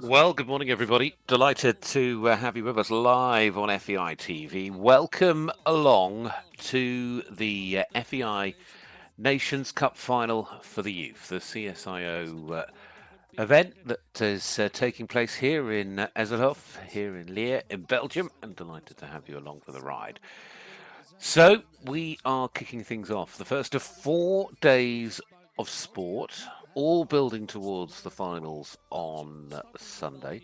Well, good morning, everybody. Delighted to have you with us live on FEI TV. Welcome along to the FEI Nations Cup final for the youth, the CSIO event that is taking place here in Ezelhof, here in Lier, in Belgium, and delighted to have you along for the ride. So, we are kicking things off. The first of 4 days of sport, all building towards the finals on Sunday.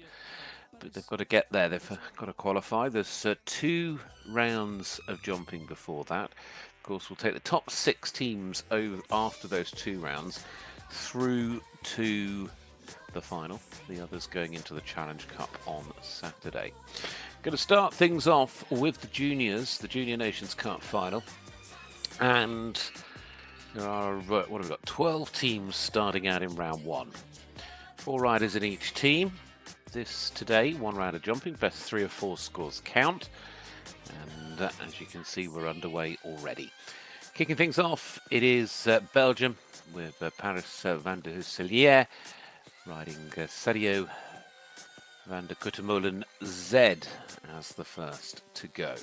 But they've got to get there, they've got to qualify. There's 2 rounds of jumping before that. Of course, we'll take the top 6 teams over after those 2 rounds through to the final. The others going into the Challenge Cup on Saturday. Going to start things off with the juniors, the Junior Nations Cup final. And there are, what have we got, 12 teams starting out in round 1. 4 riders in each team. This today, 1 round of jumping, best 3 or 4 scores count. And as you can see, we're underway already. Kicking things off, it is Belgium with Paris van der Huselier riding Sergio van der Kutemolen Z as the first to go.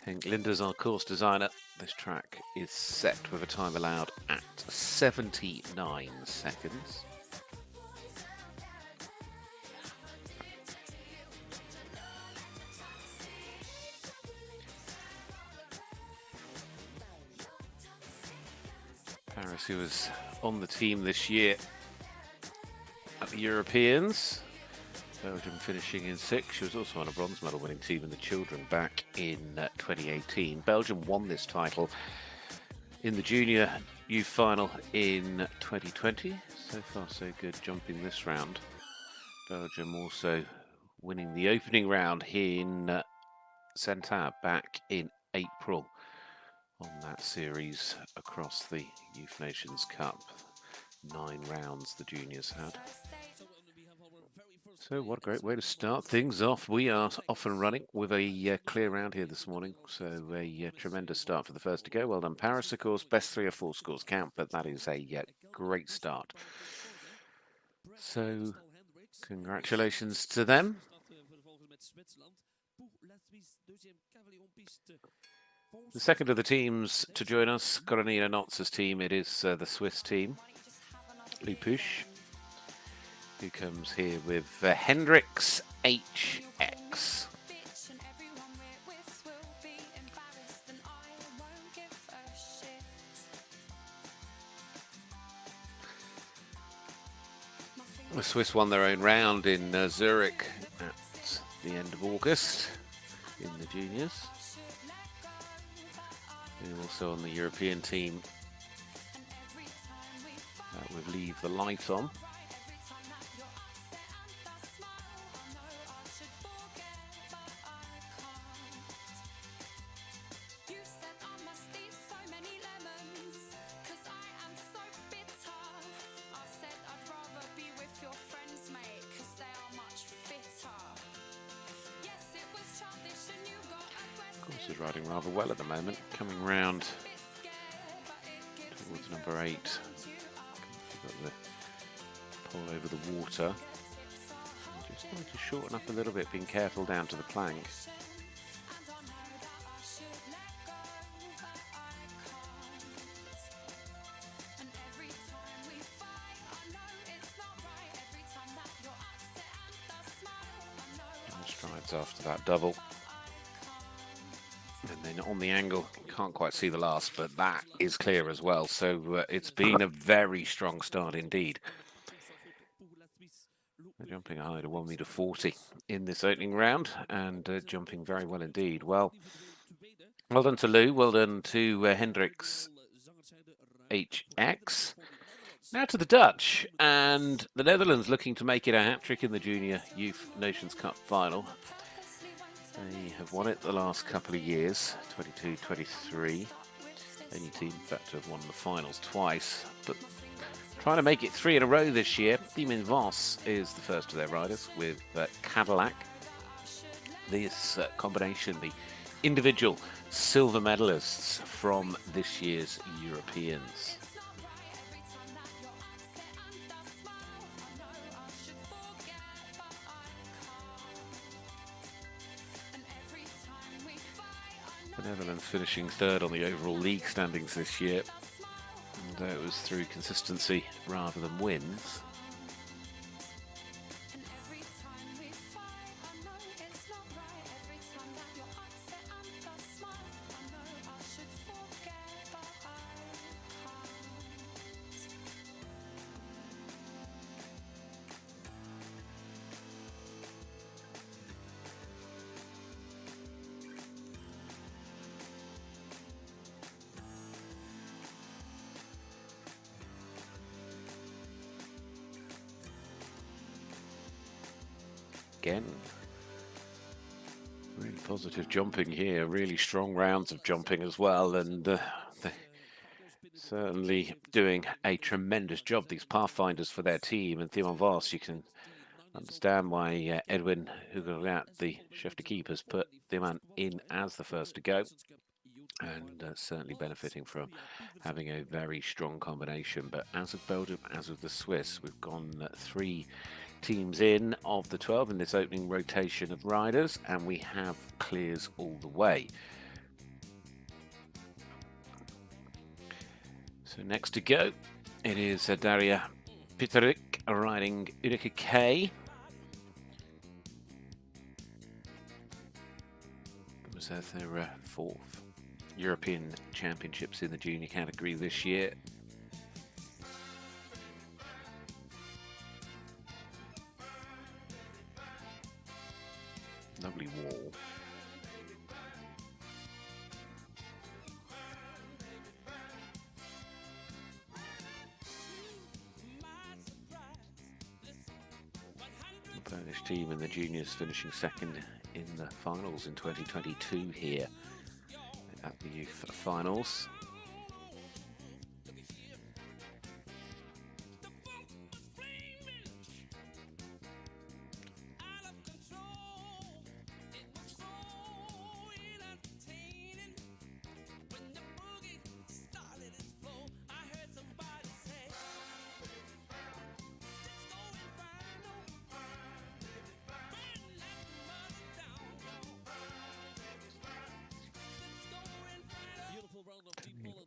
Henk Linder's our course designer. This track is set with a time allowed at 79 seconds. Paris, who was on the team this year at the Europeans. Belgium finishing in 6th. She was also on a bronze medal winning team in the children back in 2018. Belgium won this title in the junior youth final in 2020. So far so good jumping this round. Belgium also winning the opening round in Saint-Ab back in April on that series across the Youth Nations Cup. 9 rounds the juniors had. So what a great way to start things off. We are off and running with a clear round here this morning. So a tremendous start for the first to go. Well done, Paris, of course. Best 3 or 4 scores count, but that is a great start. So congratulations to them. The second of the teams to join us, Coronina Notz's team, it is the Swiss team, Lipush, who comes here with Hendrix HX. The Swiss won their own round in Zurich at the end of August in the juniors. They're also on the European team that would leave the light on. Is riding rather well at the moment, coming round towards number 8. Got the pole over the water. Just going to shorten up a little bit, being careful down to the plank. And strides after that double. And then on the angle, can't quite see the last, but that is clear as well. So it's been a very strong start indeed. They're jumping a height of 1.40 m in this opening round and jumping very well indeed. Well done to Lou, well done to Hendrix HX. Now to the Dutch, and the Netherlands looking to make it a hat-trick in the Junior Youth Nations Cup final. They have won it the last couple of years, 22-23. Only team, in fact, to have won the finals twice. But trying to make it 3 in a row this year. Team Voss is the first of their riders with Cadillac. This combination, the individual silver medalists from this year's Europeans. The Netherlands finishing third on the overall league standings this year, and it was through consistency rather than wins. Again, really positive jumping here, really strong rounds of jumping as well, and they're certainly doing a tremendous job, these pathfinders, for their team. And Theo Vos, you can understand why Edwin Hugorat, the chef de keep, has put the man in as the first to go, and certainly benefiting from having a very strong combination. But as of Belgium, as of the Swiss, we've gone 3 teams in of the 12 in this opening rotation of riders, and we have clears all the way. So next to go, it is Daria Piterik riding Ulrike K. It was their 4th European Championships in the junior category this year. Lovely wall. The Polish team in the juniors finishing second in the finals in 2022 here at the youth finals.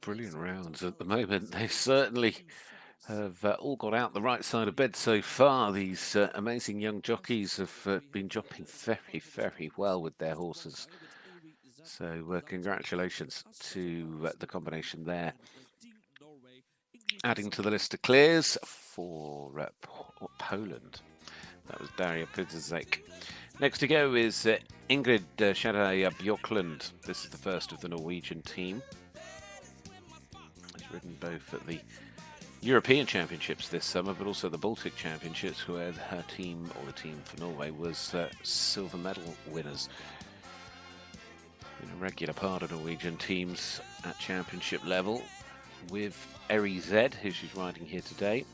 Brilliant rounds at the moment. They certainly have all got out the right side of bed so far. These amazing young jockeys have been jumping very, very well with their horses. So congratulations to the combination there. Adding to the list of clears for Poland, that was Daria Piterik. Next to go is Ingrid Schade Bjorklund. This is the first of the Norwegian team. She's ridden both at the European Championships this summer, but also the Baltic Championships, where her team, or the team for Norway, was silver medal winners. Been a regular part of Norwegian teams at championship level, with FEI, who she's riding here today.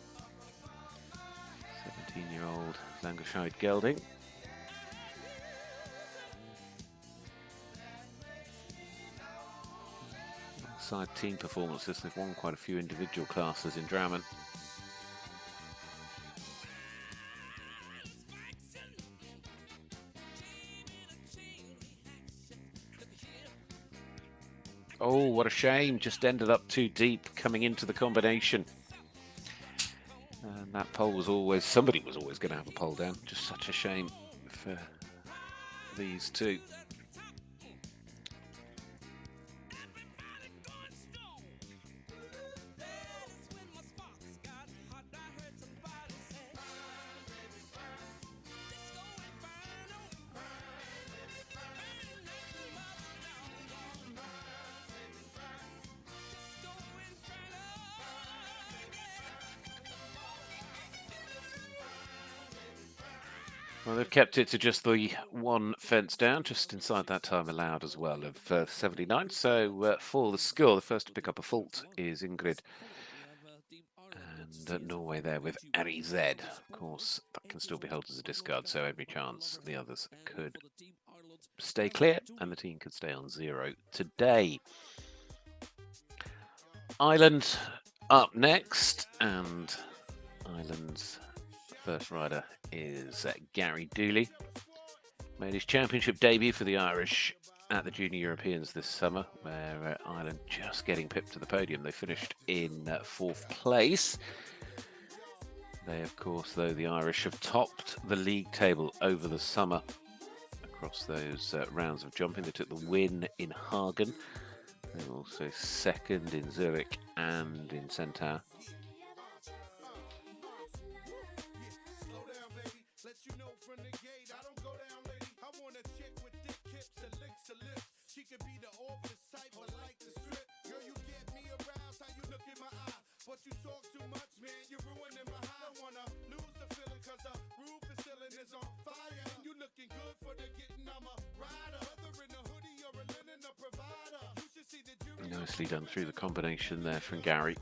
17-year-old Langenscheid gelding. Side team performances, they've won quite a few individual classes in Drammen. Oh, what a shame, just ended up too deep coming into the combination. And that pole was always, somebody was always going to have a pole down. Just such a shame for these two. Well, they've kept it to just the one fence down, just inside that time allowed as well of 79. So for the score, the first to pick up a fault is Ingrid. And Norway there with FEI. Of course, that can still be held as a discard, so every chance the others could stay clear, and the team could stay on 0 today. Ireland up next, and Ireland's first rider is Gary Dooley. Made his championship debut for the Irish at the Junior Europeans this summer, where Ireland just getting pipped to the podium. They finished in 4th place. They, of course, though, the Irish have topped the league table over the summer across those rounds of jumping. They took the win in Hagen. They were also second in Zurich and in Centaur. Nicely done through the combination there from Gary.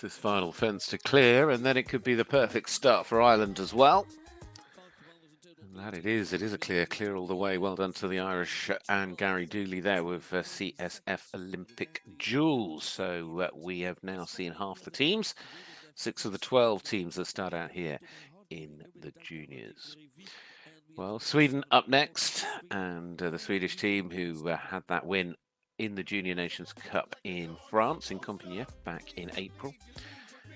This final fence to clear, and then it could be the perfect start for Ireland as well. And that it is a clear all the way. Well done to the Irish and Gary Dooley there with CSF Olympic jewels. So we have now seen half the teams, 6 of the 12 teams that start out here in the juniors. Well, Sweden up next, and the Swedish team who had that win in the Junior Nations Cup in France, in Compiègne, back in April.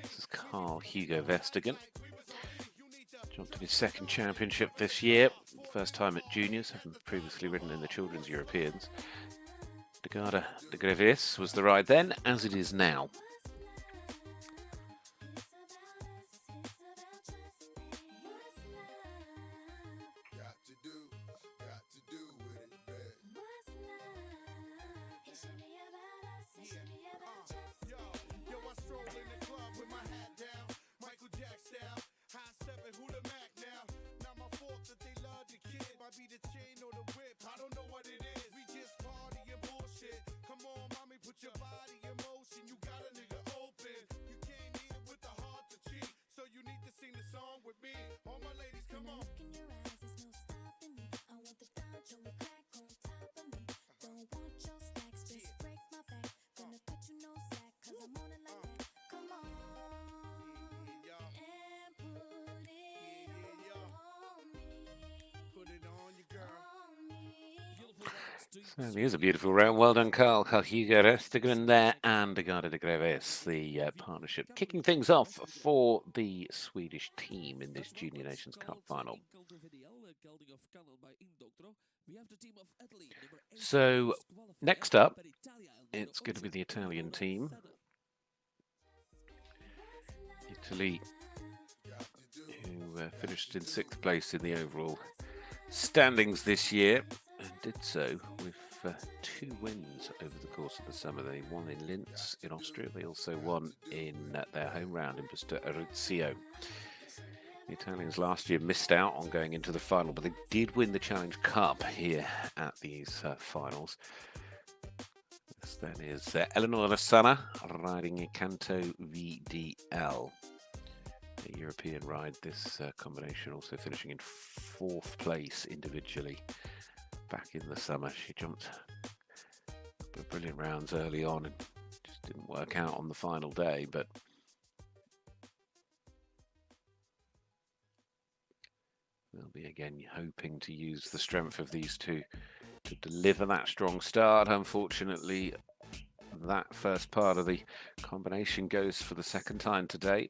This is Carl Hugo Vestergaard. Jumped to his 2nd championship this year, first time at juniors, having previously ridden in the Children's Europeans. De Garde de Grevis was the ride then, as it is now. Certainly is a beautiful round. Well done, Carl. Carl Hugo Vestergaard there, and De Garde de Grevis, the partnership kicking things off for the Swedish team in this Junior Nations Cup final. So next up, it's going to be the Italian team. Italy, who finished in 6th place in the overall standings this year, and did so with 2 wins over the course of the summer. They won in Linz in Austria. They also won in their home round in Busto Aruzzio. The Italians last year missed out on going into the final, but they did win the Challenge Cup here at these finals. This then is Eleonora Sana riding a Canto VDL. A European ride, this combination also finishing in 4th place individually. Back in the summer, she jumped brilliant rounds early on and just didn't work out on the final day, but they'll be again hoping to use the strength of these two to deliver that strong start. Unfortunately, that first part of the combination goes for the 2nd time today.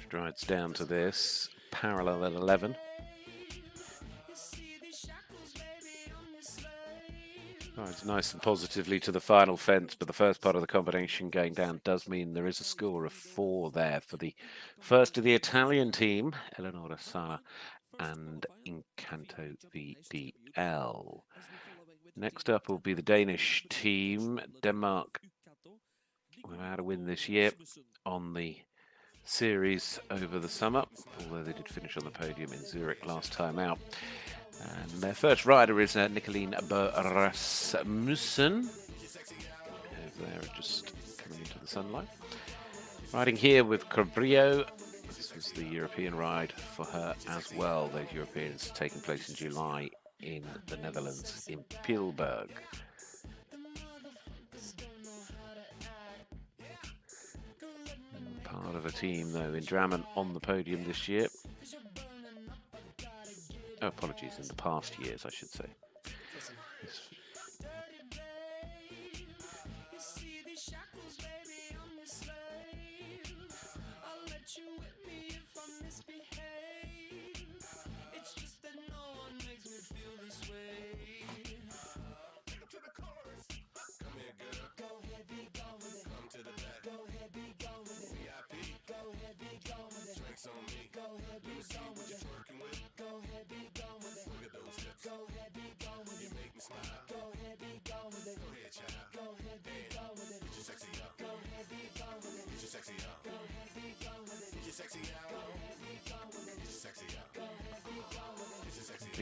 Strides down to this, parallel at 11. Rides nice and positively to the final fence, but the first part of the combination going down does mean there is a score of 4 there for the first of the Italian team, Eleonora Sala and Incanto VDL. Next up will be the Danish team. Denmark, we've had a win this year on the series over the summer, although they did finish on the podium in Zurich last time out. And their first rider is Nicoline Rasmussen. Over there, just coming into the sunlight. Riding here with Cabrio. This was the European ride for her as well. Those Europeans taking place in July in the Netherlands, in Pilberg. Part of a team, though, in Drammen on the podium this year. Oh, apologies, in the past years, I should say.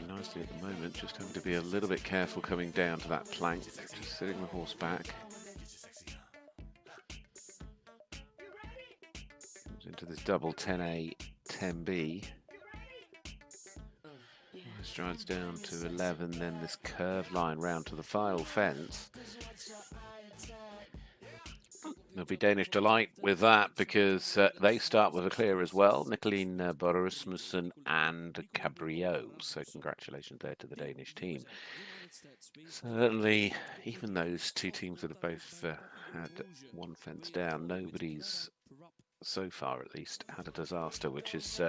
Nicely at the moment, just having to be a little bit careful coming down to that plank, just sitting the horse back. Comes into this double 10A, 10B. Strides down to 11, then this curved line round to the final fence. There'll be Danish delight with that because they start with a clear as well. Nicoline Rasmussen and Cabrio. So congratulations there to the Danish team. Certainly, even those two teams that have both had one fence down, nobody's, so far at least, had a disaster, which is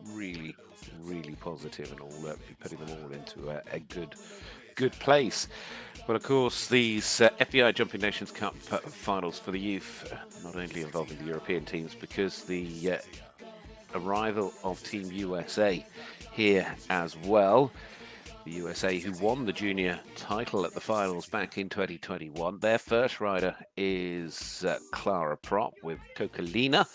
really, really positive, and all putting them all into a good place. But of course, these FEI Jumping Nations Cup finals for the youth, not only involving the European teams, because the arrival of Team USA here as well. The USA who won the junior title at the finals back in 2021. Their first rider is Clara Prop with Kokalina,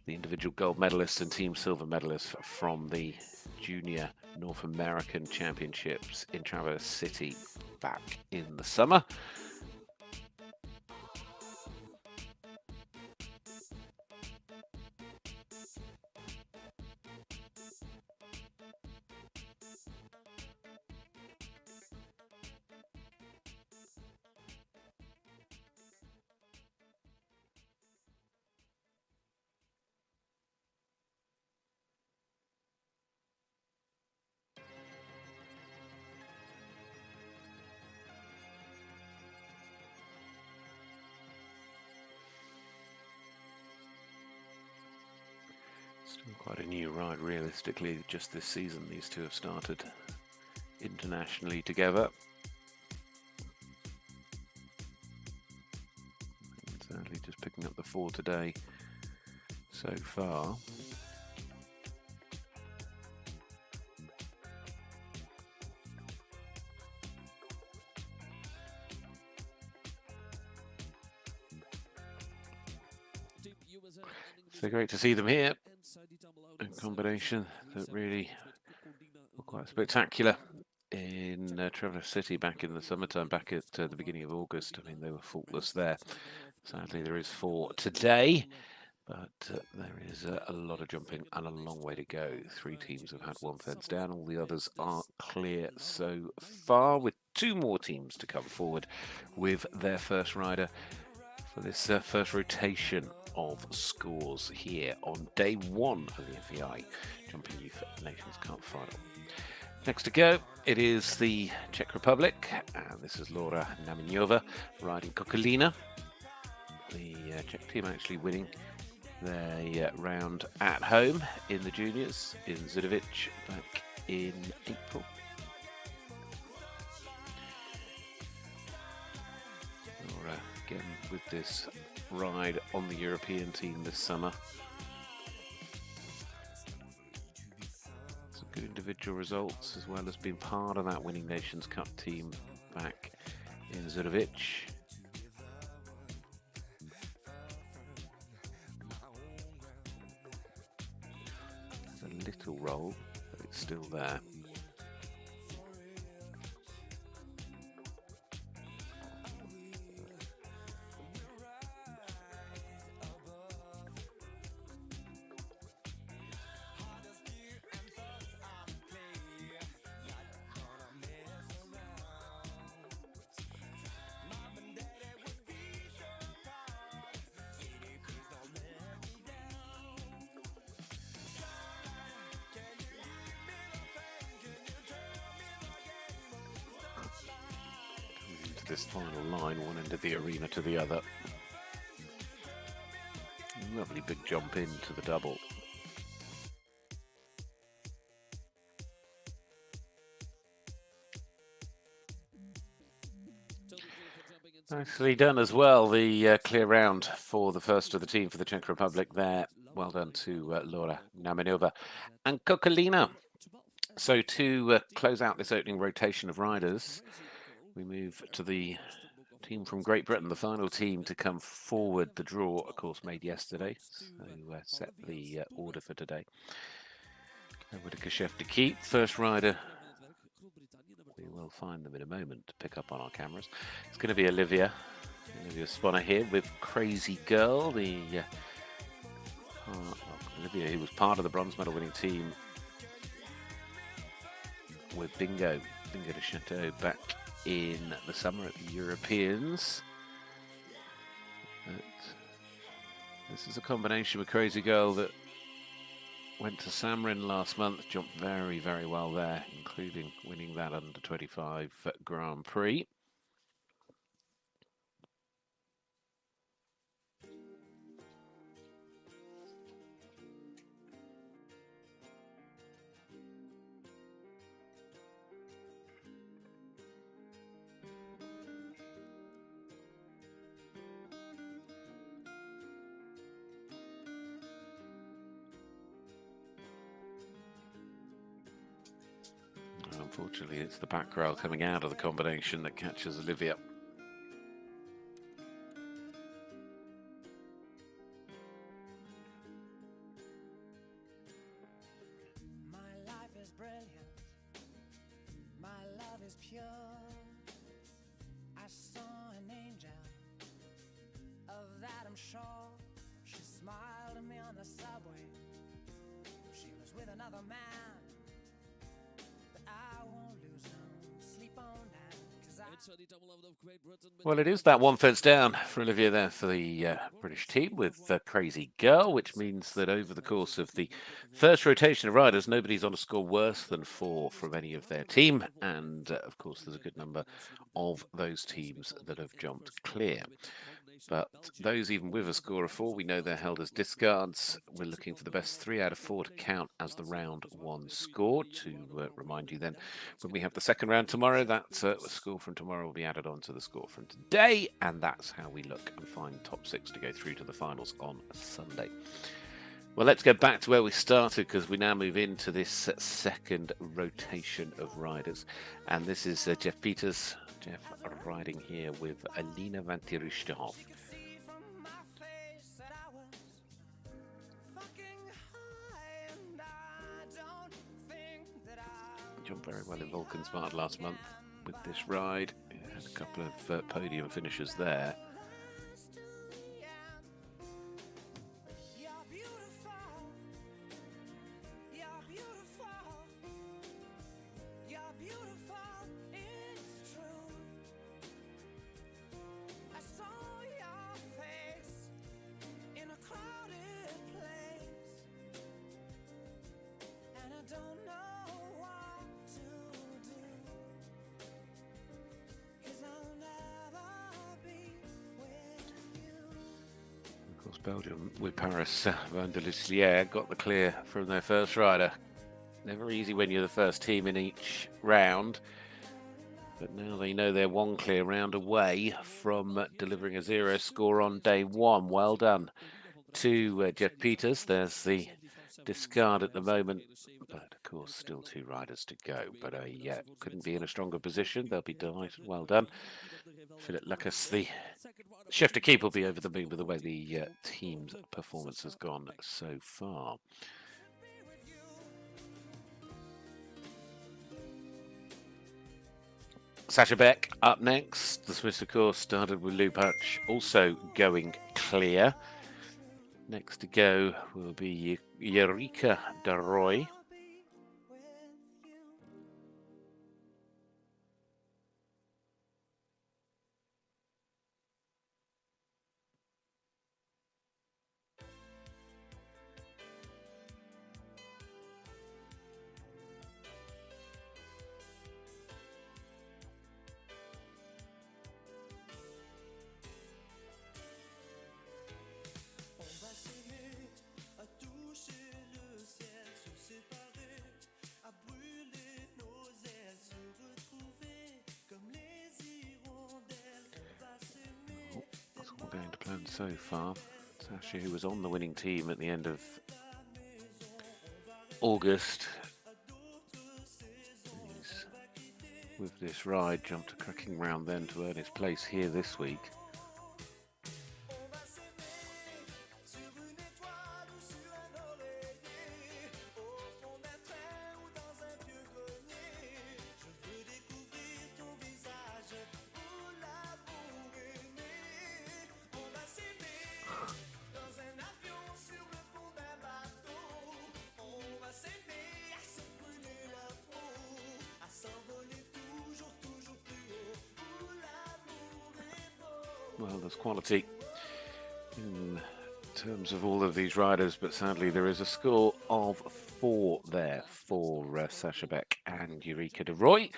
the individual gold medalist and team silver medalist from the Junior North American Championships in Traverse City back in the summer. Still quite a new ride, realistically. Just this season, these two have started internationally together. And certainly just picking up the 4 today so far. So great to see them here. A combination that really were quite spectacular in Traverse City back in the summertime, back at the beginning of August. I mean, they were faultless there. Sadly, there is 4 today, but there is a lot of jumping and a long way to go. 3 teams have had 1 fence down. All the others are clear so far, with 2 more teams to come forward with their first rider for this first rotation of scores here on day 1 of the FEI Jumping Youth Nations Cup final. Next to go, it is the Czech Republic, and this is Laura Namiňová riding Kokalina. The Czech team actually winning their round at home in the juniors in Zudovic back in April. again with this ride on the European team this summer. Some good individual results, as well as being part of that winning Nations Cup team back in Zurich. It's a little roll, but it's still there. This final line, one end of the arena to the other. Lovely big jump into the double. Nicely done as well, the clear round for the first of the team for the Czech Republic there. Well done to Laura Naminova and Kokalina. So to close out this opening rotation of riders, we move to the team from Great Britain, the final team to come forward. The draw, of course, made yesterday, so set the order for today. With a chef to keep, first rider. We will find them in a moment to pick up on our cameras. It's going to be Olivia Sponner here with Crazy Girl, Olivia, who was part of the bronze medal winning team with Bingo de Chateau back in the summer at the Europeans. But this is a combination with Crazy Girl that went to Samarin last month, jumped very, very well there, including winning that under-25 Grand Prix. Unfortunately, it's the back rail coming out of the combination that catches Olivia. My life is brilliant. My love is pure. I saw an angel. Of that I'm sure. She smiled at me on the subway. She was with another man. Well, it is that one first down for Olivia there for the British team with Crazy Girl, which means that over the course of the first rotation of riders, nobody's on a score worse than 4 from any of their team. And, of course, there's a good number of those teams that have jumped clear. But those even with a score of 4, we know they're held as discards. We're looking for the best 3 out of 4 to count as the round 1 score. To remind you then, when we have the second round tomorrow, that score from tomorrow will be added on to the score from today. And that's how we look and find top 6 to go through to the finals on Sunday. Well, let's go back to where we started, because we now move into this second rotation of riders. And this is Jeff Peters. Jeff riding here with Alina van der Richthof. Jumped very well in Volkensbad last month with this ride. Had a couple of podium finishes there. Belgium with Paris van der Lissière got the clear from their first rider. Never easy when you're the first team in each round. But now they know they're one clear round away from delivering a 0 score on day one. Well done to Jeff Peters. There's the discard at the moment, but of course still 2 riders to go. But couldn't be in a stronger position. They'll be delighted. Well done. Philip Lucas, the chef de keep, will be over the moon with the way the team's performance has gone so far. Sasha Beck up next. The Swiss, of course, started with Lupach, also going clear. Next to go will be Eureka de Roy. Going to plan so far. Sasha, who was on the winning team at the end of August, is, with this ride, jumped a cracking round then to earn his place here this week. Well, there's quality in terms of all of these riders, but sadly there is a score of 4 there for Sasha Beck and Eureka de Roy.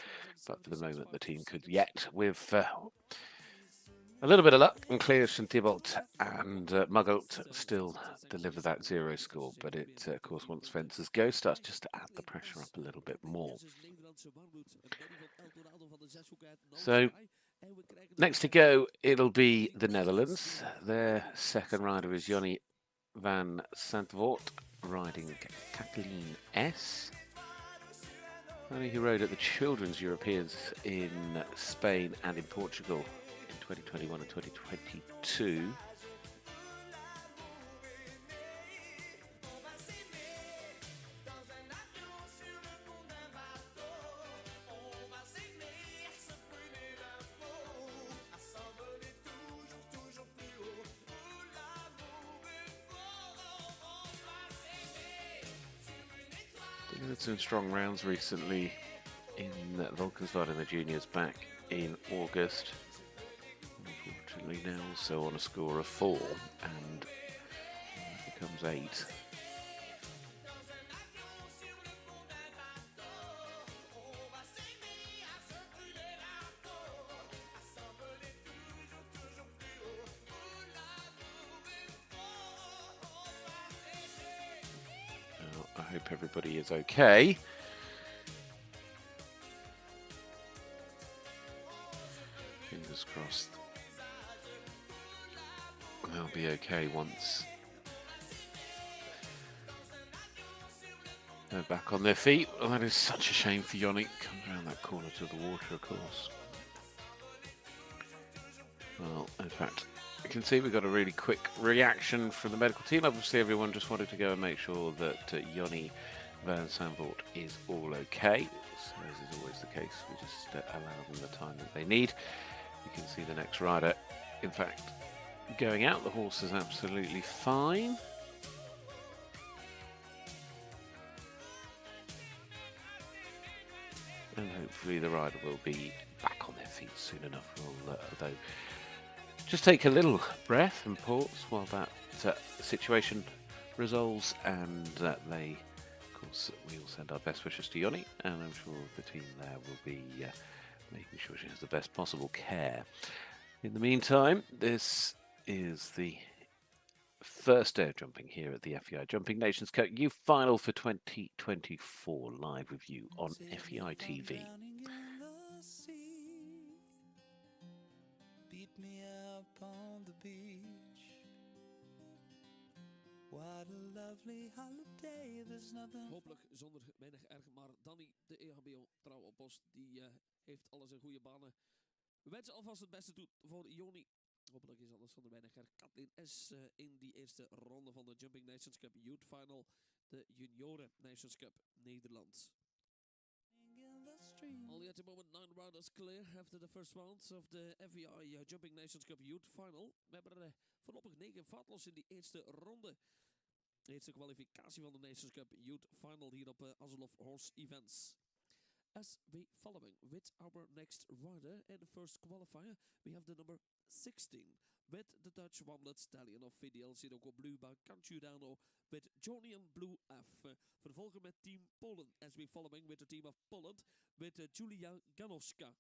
But for the moment, the team could yet, with a little bit of luck, and Clearson, Thibault and Muggelt still deliver that 0 score. But it, of course, once fences go, starts just to add the pressure up a little bit more. So next to go, it'll be the Netherlands. Their second rider is Jonny van Santvoort, riding Kathleen S. Only he rode at the Children's Europeans in Spain and in Portugal in 2021 and 2022. Delivered some strong rounds recently in Valkenswaard in the juniors back in August. Unfortunately now also on a score of 4, and it becomes 8. I hope everybody is okay. Fingers crossed they'll be okay once they're back on their feet. Well, that is such a shame for Yannick. Come around that corner to the water, of course. Well, in fact, you can see we got a really quick reaction from the medical team. Obviously, everyone just wanted to go and make sure that Jonny van Santvoort is all okay. So as is always the case, we just allow them the time that they need. You can see the next rider, in fact, going out. The horse is absolutely fine. And hopefully the rider will be back on their feet soon enough. We'll, though, just take a little breath and pause while that situation resolves, and they, of course, we will send our best wishes to Jonny, and I'm sure the team there will be making sure she has the best possible care. In the meantime, this is the first day of jumping here at the FEI Jumping Nations Cup Youth Final for 2024, live with you on FEI TV. What a lovely holiday. There's nothing. Hopelijk zonder weinig erg, maar Danny, de EHBO trouwoppost, die heeft alles in goede banen. We wensen alvast het beste toe voor Joni. Hopelijk is alles zonder weinig erg. Kathleen S. In die eerste ronde van de Jumping Nations Cup Youth Final. De Junioren Nations Cup Nederland. Only at the moment 9 riders clear after the first round of the FEI Jumping Nations Cup Youth Final. We hebben er voorlopig 9 vatlers in die eerste ronde. De eerste kwalificatie van de Nations Cup Youth Final hier op Azelov Horse Events. As we following with our next rider in the first qualifier, we have the number 16 with the Dutch Wamlet Stallion of VDL Sirocco Blue by Canciudano with Jonian Blue F. Vervolgen met Team Poland as we following with the team of Poland with Julia Ganowska.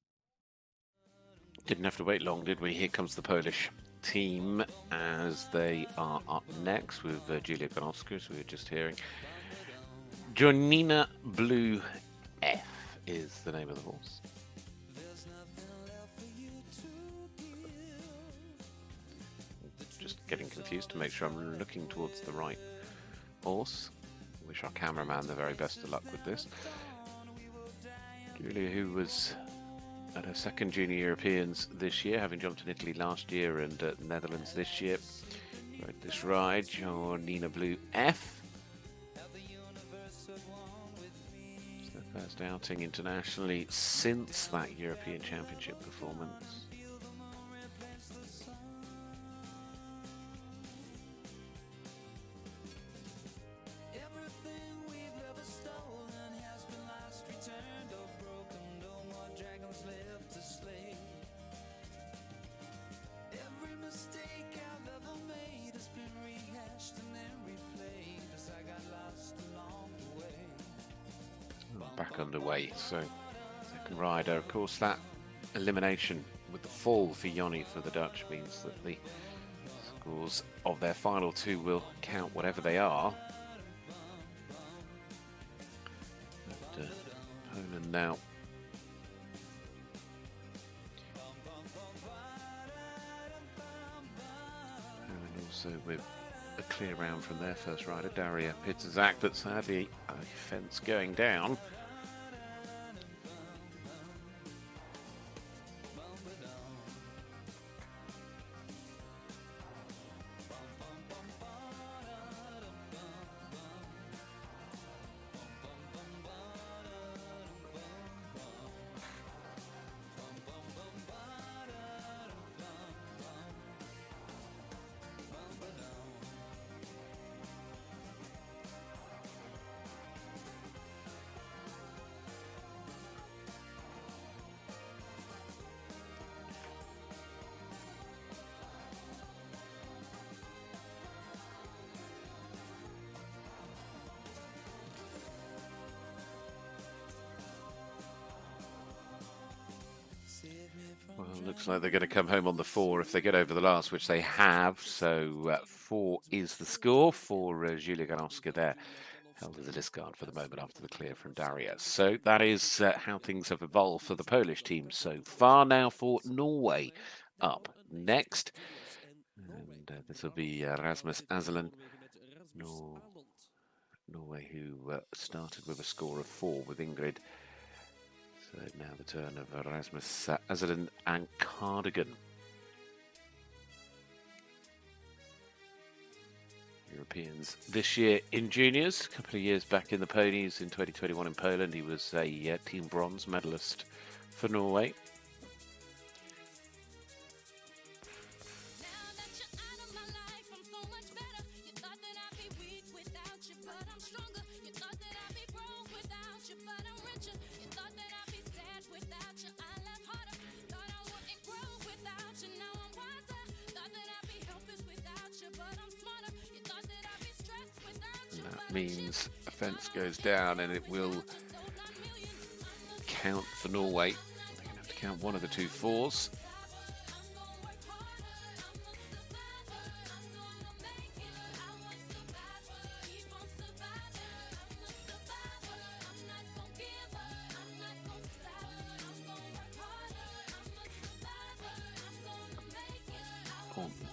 Didn't have to wait long, did we? Here comes the Polish team as they are up next with Julia Ganowska, as we were just hearing. Jonina Blue F is the name of the horse. Just getting confused to make sure I'm looking towards the right horse. Wish our cameraman the very best of luck with this. Julia, who was at her second Junior Europeans this year, having jumped in Italy last year and Netherlands this year. Rode this ride, Nina Blue F. It's their first outing internationally since that European Championship performance. Back underway, so second rider. Of course, that elimination with the fall for Joni for the Dutch means that the scores of their final two will count whatever they are. And, Poland now Poland also with a clear round from their first rider, Daria Pizzazak, but sadly a fence going down. Well, looks like they're going to come home on the 4 if they get over the last, which they have. So 4 is the score for Julia Ganowska there. Held as a discard for the moment after the clear from Daria. So that is how things have evolved for the Polish team so far. Now for Norway up next. And this will be Rasmus Aselen, Norway, who started with a score of 4 with Ingrid. So now the turn of Rasmus Aselen and Cardigan. Europeans this year in juniors, a couple of years back in the ponies in 2021 in Poland. He was a team bronze medalist for Norway. Means a fence goes down and it will count for Norway. They're going to have to count one of the 2 4s.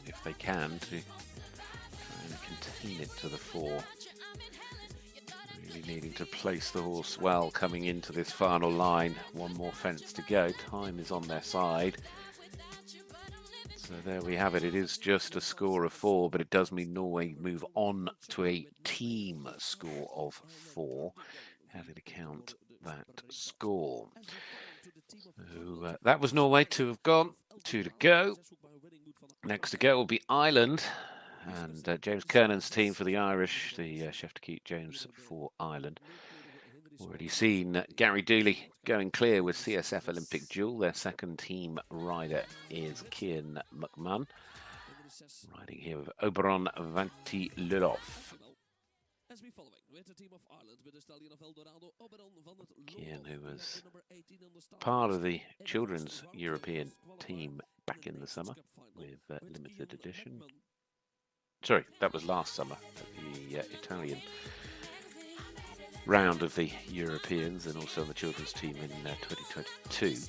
If they can, to try and keen into the 4. Really needing to place the horse well coming into this final line. One more fence to go. Time is on their side. So there we have it. It is just a score of 4, but it does mean Norway move on to a team score of 4. How did it count that score? So that was Norway. 2 have gone, 2 to go. Next to go will be Ireland. And James Kernan's team for the Irish, the chef to keep James for Ireland. Already seen Gary Dooley going clear with CSF Olympic Duel. Their second team rider is Cian McMahon, riding here with Oberon Vanti Lulov. Cian, who was part of the children's European team back in the summer with limited edition. Sorry, that was last summer at the Italian round of the Europeans, and also on the children's team in 2022. So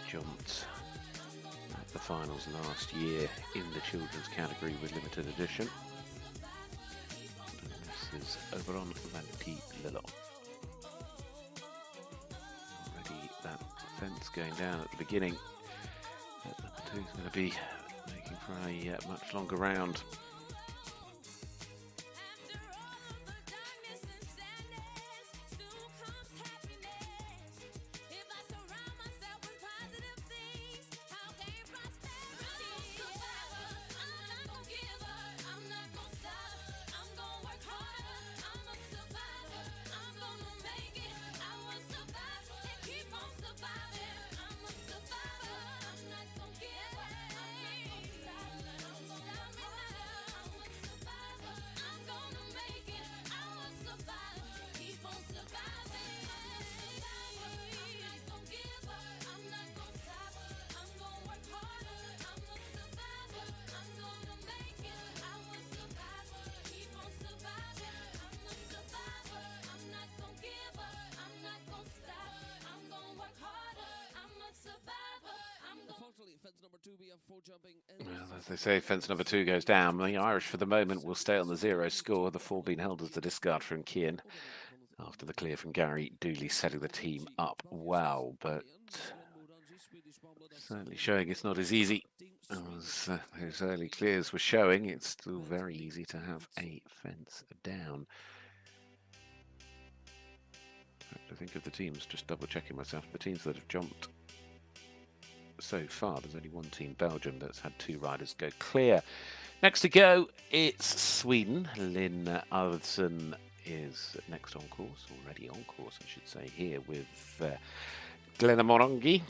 jumped at the finals last year in the children's category with limited edition. Is Oberon Vanti Lilov. Already that fence going down at the beginning. Number 2 is going to be making for a much longer round. Well, as they say, fence number 2 goes down. The Irish, for the moment, will stay on the 0 score. The 4 being held as the discard from Cian after the clear from Gary Dooley, setting the team up well, but certainly showing it's not as easy as those early clears were showing. It's still very easy to have a fence down. I think of the teams, just double checking myself, the teams that have jumped so far, there's only one team, Belgium, that's had 2 riders go clear. Next to go, it's Sweden. Linn Arvidsson is next on course, already on course, I should say, here with Glenna Morongi.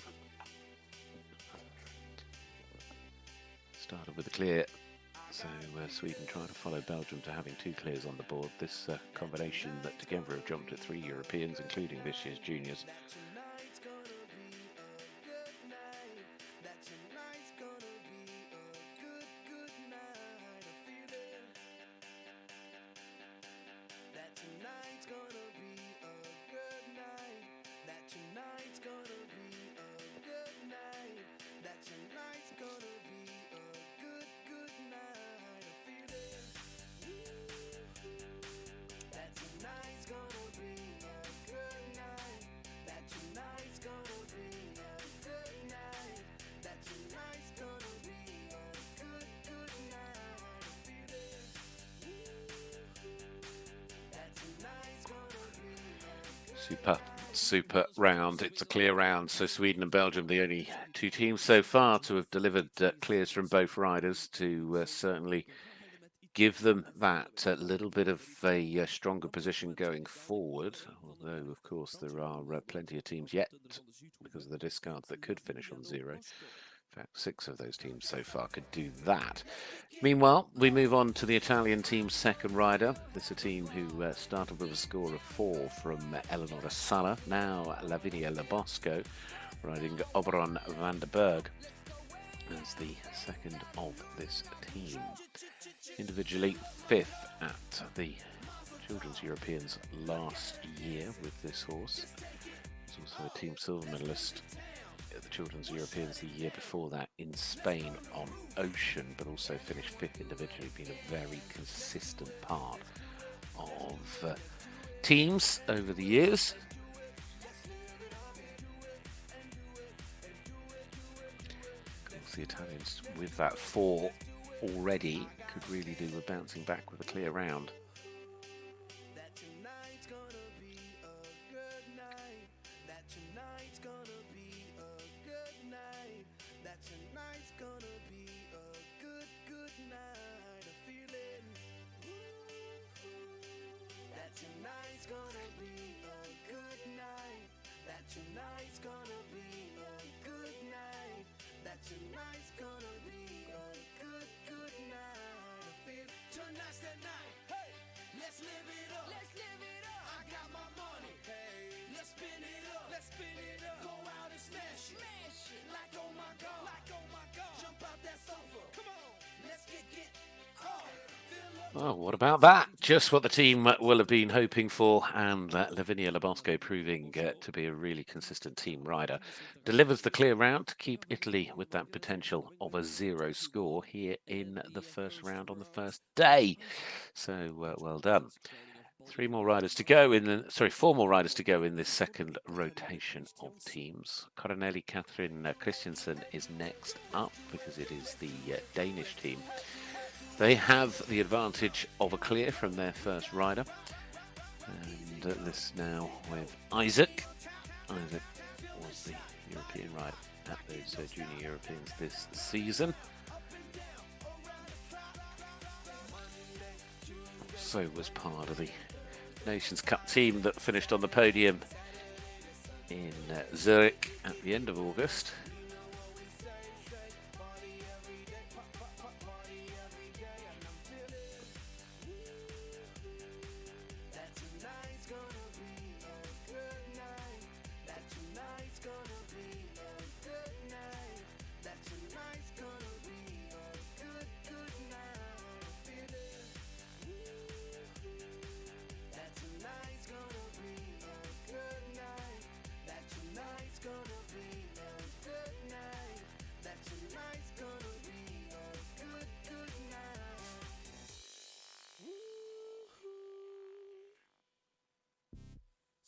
Started with a clear, so Sweden trying to follow Belgium to having 2 clears on the board. This combination that together have jumped at 3 Europeans, including this year's juniors. Super round. It's a clear round. So Sweden and Belgium, the only 2 teams so far to have delivered clears from both riders, to certainly give them that little bit of a stronger position going forward. Although, of course, there are plenty of teams yet, because of the discards, that could finish on 0. In fact, 6 of those teams so far could do that. Meanwhile, we move on to the Italian team's second rider. This is a team who started with a score of 4 from Eleonora Sala. Now Lavinia Labosco riding Oberon van der Berg. as the second of this team. Individually 5th at the Children's Europeans last year with this horse. He's also a team silver medalist at the Children's Europeans the year before that in Spain on Ocean, but also finished 5th individually, being a very consistent part of teams over the years. Of course, the Italians with that 4 already could really do with bouncing back with a clear round. That tonight's gonna be a good night. That tonight's gonna be a good night. That tonight's gonna be a good night. I feel it. That tonight's gonna be a good night. That tonight's gonna be a good night. That tonight's gonna be a good night. I feel tonight's the night. Hey, let's live it up. Let's live it up. I got my money. Hey, let's spin it up. Let's spin it up. Go out and smash it. Smash it. Like oh my god. Like oh my god. Jump out that sofa. Come on. Let's get off. Oh, what about that? Just what the team will have been hoping for, and Lavinia Labosco proving to be a really consistent team rider. Delivers the clear round to keep Italy with that potential of a 0 score here in the first round on the first day. So well done. 4 more riders to go in this second rotation of teams. Coronelli Catherine Christiansen is next up because it is the Danish team. They have the advantage of a clear from their first rider. And this now with Isaac. Isaac was the European rider at those Junior Europeans this season. So was part of the Nations Cup team that finished on the podium in Zurich at the end of August.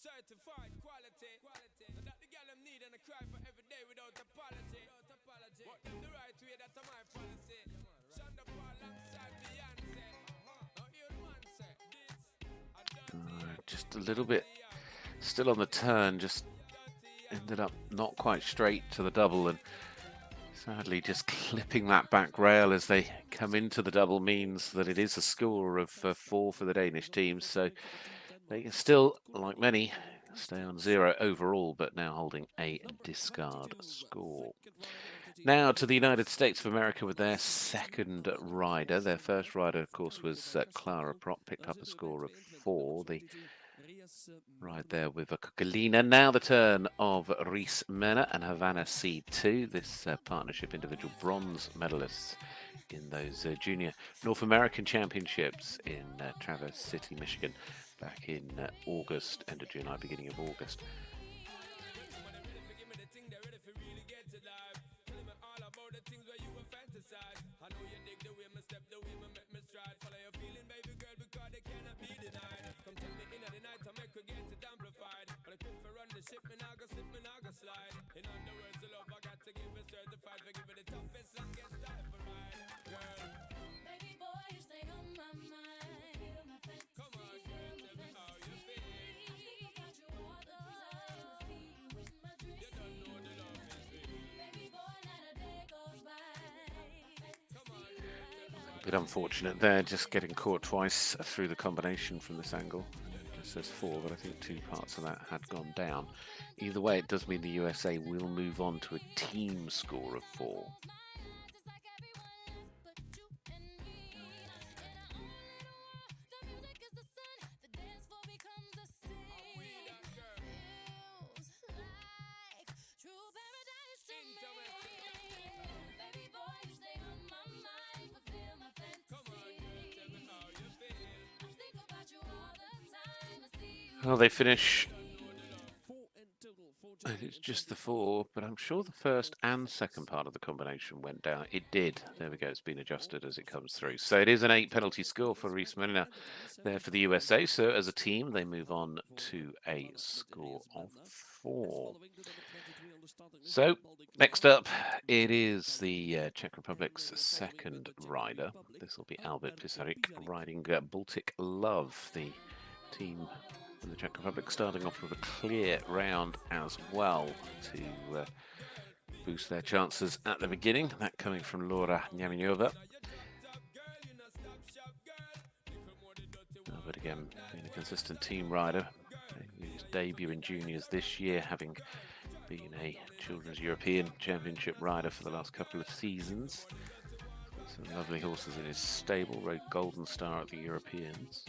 Certified quality. That the girl them need and I cry for every day without apology. What them the right way, that's my policy. Shonda Paul alongside Beyonce. Now hear the man say this. Just a little bit still on the turn, just ended up not quite straight to the double, and sadly just clipping that back rail as they come into the double means that it is a score of 4 for the Danish team. So they can still, like many, stay on 0 overall, but now holding a discard score. Now to the United States of America with their second rider. Their first rider, of course, was Clara Prop, picked up a score of 4. The ride there with Coquelina. Now the turn of Reese Mena and Havana C2, this partnership individual bronze medalists in those junior North American championships in Traverse City, Michigan, back in August, end of July, beginning of August. A bit unfortunate there, just getting caught twice through the combination from this angle. It just says 4, but I think 2 parts of that had gone down. Either way, it does mean the USA will move on to a team score of 4. Well, they finish. Four in total. Four It's just the four, but I'm sure the first and second part of the combination went down. It did. There we go. It's been adjusted as it comes through. So it is an 8 penalty score for Reece Milner there for the USA. So as a team, they move on to a score of 4. So next up, it is the Czech Republic's second rider. This will be Albert Pisarik riding Baltic Love, the team from the Czech Republic, starting off with a clear round as well to boost their chances at the beginning. That coming from Laura Nyaminova. But again, being a consistent team rider, his debut in juniors this year, having been a Children's European Championship rider for the last couple of seasons. Some lovely horses in his stable, rode Golden Star at the Europeans.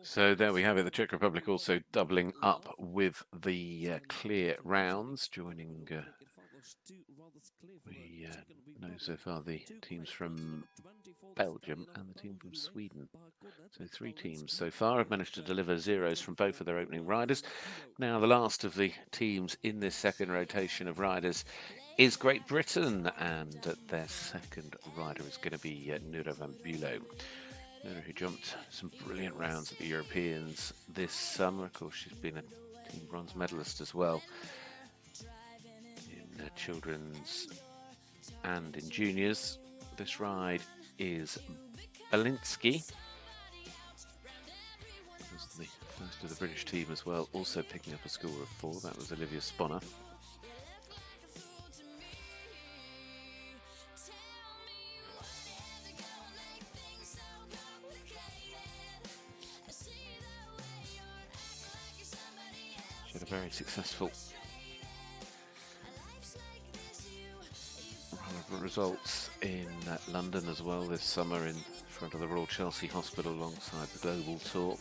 So there we have it, the Czech Republic also doubling up with the clear rounds, joining, we know so far the teams from Belgium and the team from Sweden. So 3 teams so far have managed to deliver zeros from both of their opening riders. Now the last of the teams in this second rotation of riders is Great Britain, and their second rider is going to be Noura van Bülow, who jumped some brilliant rounds at the Europeans this summer. Of course, she's been a team bronze medalist as well in children's and in juniors. This ride is Belinsky. This was the first of the British team as well, also picking up a score of 4. That was Olivia Sponner. She had a very successful run of results in London as well this summer in front of the Royal Chelsea Hospital alongside the Global Tour.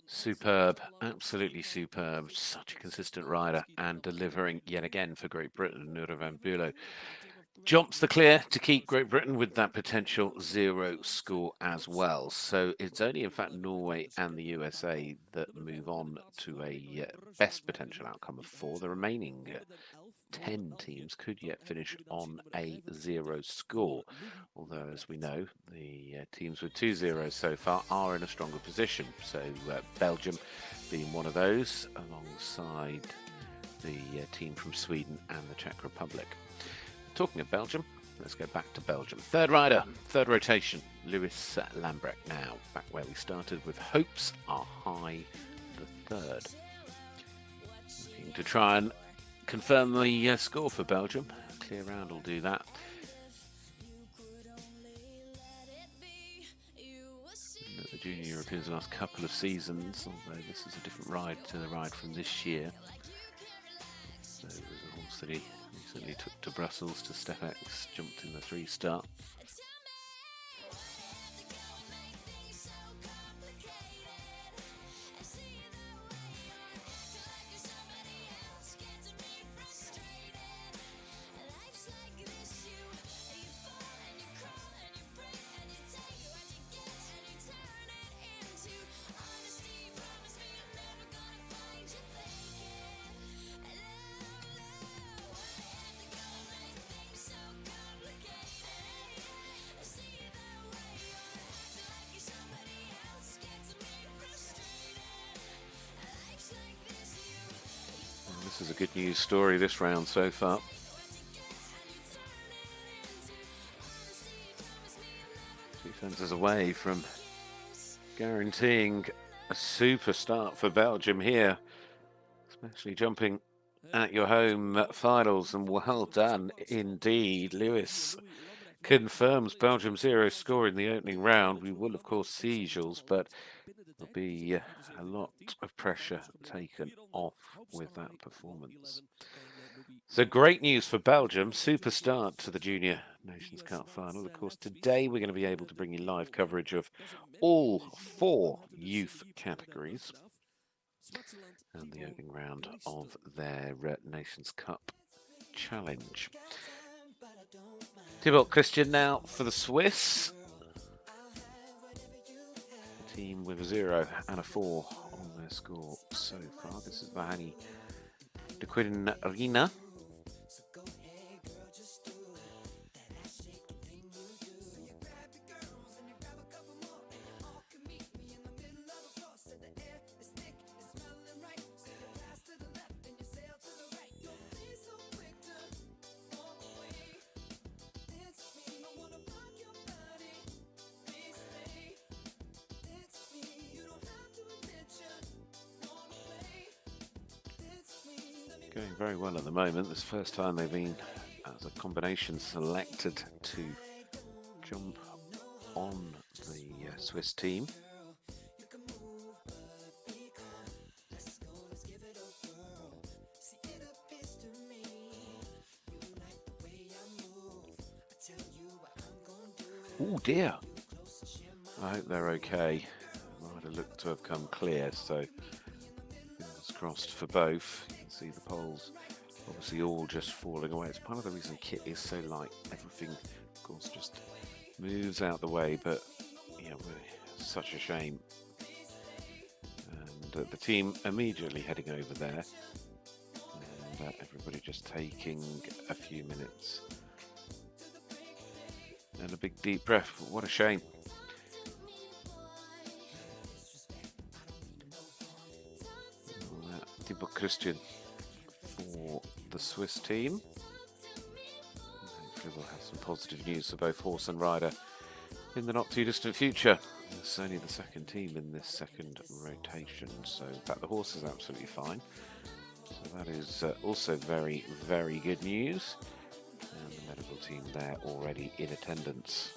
Superb, absolutely superb. Such a consistent rider and delivering yet again for Great Britain. Noura van Bülow jumps the clear to keep Great Britain with that potential 0 score as well. So it's only in fact Norway and the USA that move on to a best potential outcome of 4. The remaining 10 teams could yet finish on a 0 score, although as we know the teams with 2 zeros so far are in a stronger position, so Belgium being one of those alongside the team from Sweden and the Czech Republic. Talking of Belgium, let's go back to Belgium. Third rider, third rotation, Lewis Lambrecht now, back where we started with hopes are high the third. Looking to try and confirm the score for Belgium. Clear round will do that. The Junior Europeans the last couple of seasons, although this is a different ride to the ride from this year. So it was a horse that he recently took to Brussels to Stepex, jumped in the 3-star. This is a good news story this round so far. Two fences away from guaranteeing a super start for Belgium here, especially jumping at your home finals, and well done indeed. Lewis confirms Belgium 0 score in the opening round. We will of course see Jules, but there'll be a lot of pressure taken off with that performance. So great news for Belgium, super start to the Junior Nations Cup final. Of course, today we're going to be able to bring you live coverage of all 4 youth categories and the opening round of their Nations Cup challenge. Thibaut Christian now for the Swiss. A team with a 0 and a 4 on their score so far. This is Vahani de Quinn Arena. Going very well at the moment. This is the first time they've been as a combination selected to jump on the Swiss team. Oh dear. I hope they're okay. Might have looked to have come clear, so fingers crossed for both. You can see the poles obviously all just falling away. It's part of the reason kit is so light. Everything, of course, just moves out the way, but yeah, such a shame. And the team immediately heading over there, and everybody just taking a few minutes and a big deep breath. What a shame. Thibaut Christian for the Swiss team. Hopefully we'll have some positive news for both horse and rider in the not too distant future. It's only the second team in this second rotation, so in fact the horse is absolutely fine. So that is also very, very good news. And the medical team there already in attendance.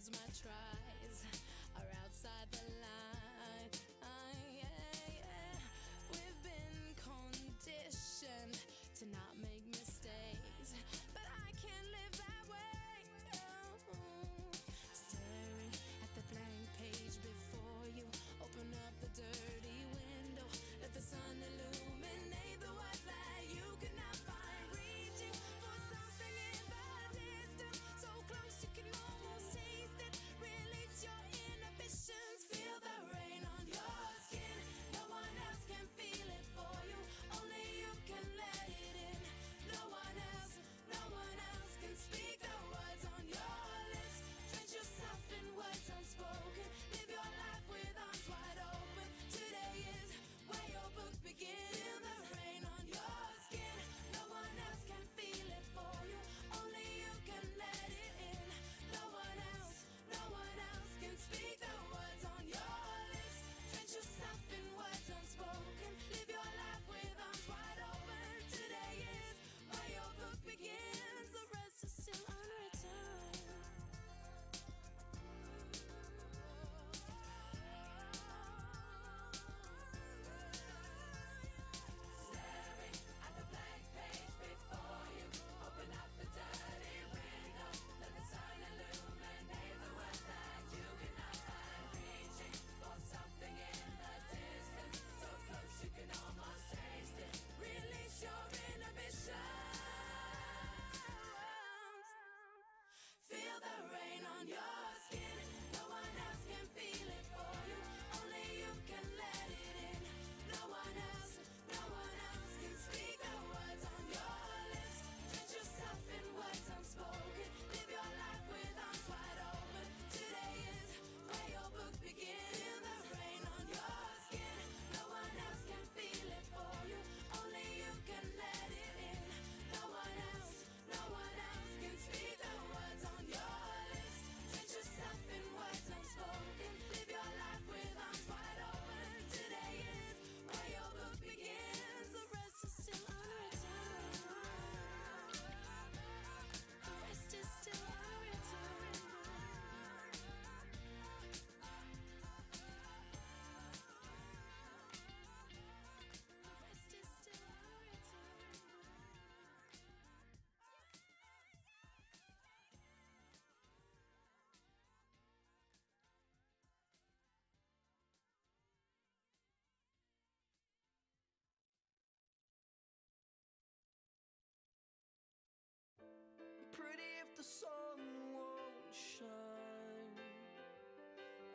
'cause my tries are outside the line. We've been conditioned to not make mistakes, but I can't live that way. No. Staring at the blank page before you, open up the dirty window, let the sun illuminate the words that you could not find. Reaching for something in the distance, so close you can almost taste it. Release your inhibitions, feel the rain on your skin. No one else can feel it for you, only you can let it in. No one else can speak the words on your lips. Drench yourself in words unspoken, live your life with arms wide open. Today is where your book begins. Feel the rain on your skin. No one else can feel it for you, only you can let it in. No one else can speak the words on your lips. Drench yourself in words unspoken, live your life with arms wide open. Today is where your book begins. The rest is still unwritten. Staring at the blank page before you, open up the dirty window, let the sun illuminate the words that you cannot find. Reaching for something in the distance, so close you can almost taste it. Release your inhibitions. Feel the rain on your skin. No one else can feel it for you, only you can let it in. No one else can speak the words on your lips. Drench yourself in words unspoken, live your life with arms wide open. Today is where your book begins. Feel the rain on your skin. No one else can feel it for you, only you can let it in. No one else can speak the words on your lips. Drench yourself in words unspoken, live your life with arms wide open. Today is where your book begins. The rest is still unwritten. The rest is still unwritten. The rest is still Pretty if the sun won't shine,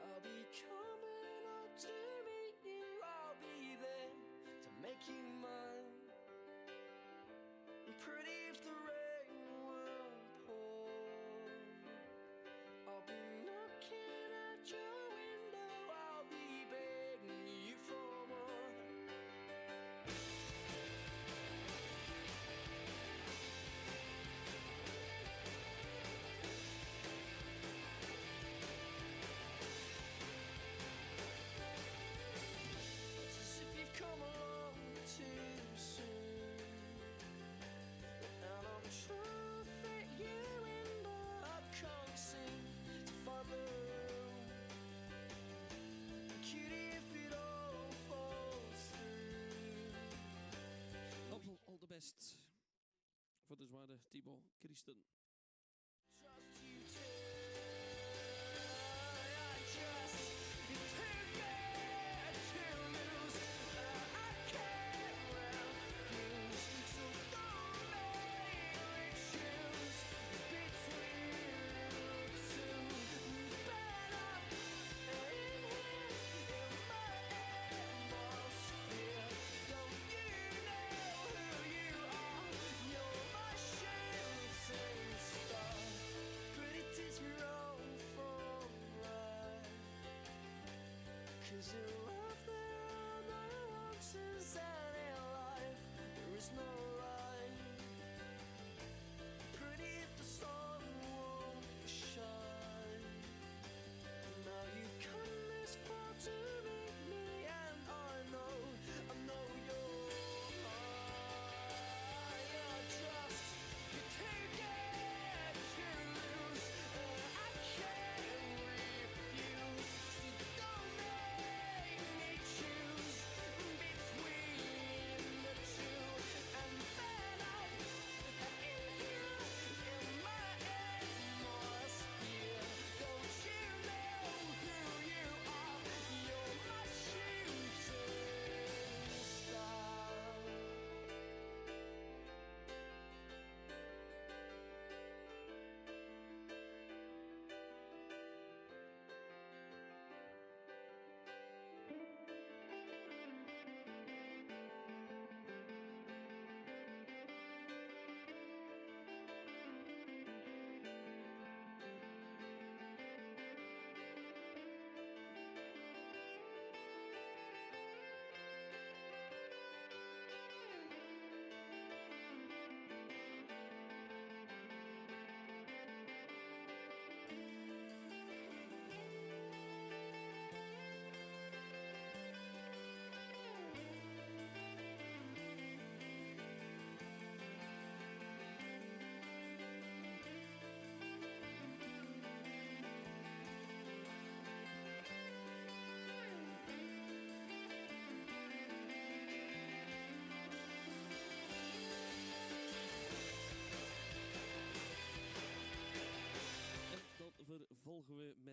I'll be coming up to meet you. I'll be there to make you mine. Pretty if the rain will pour, I'll be knocking at your window. I'll be begging you for more. It's as if you've come along too soon, and I'm trying to fit you in, but I can't seem to find the room. Cutie, if it all falls through. All the best voor de zware Timo Christen. Trust you trust you too good to lose. I can't refuse, so don't make me choose between you two. Better in here in my atmosphere. Don't you know who you are? You're my shooting star. Pretty teach me wrong from right, 'cause in love there are no answers, and in life there is no right. Pretty if the sun won't shine. Now you've come this far to meet me, and I know you're mine. You're just, you're too good to lose. I can't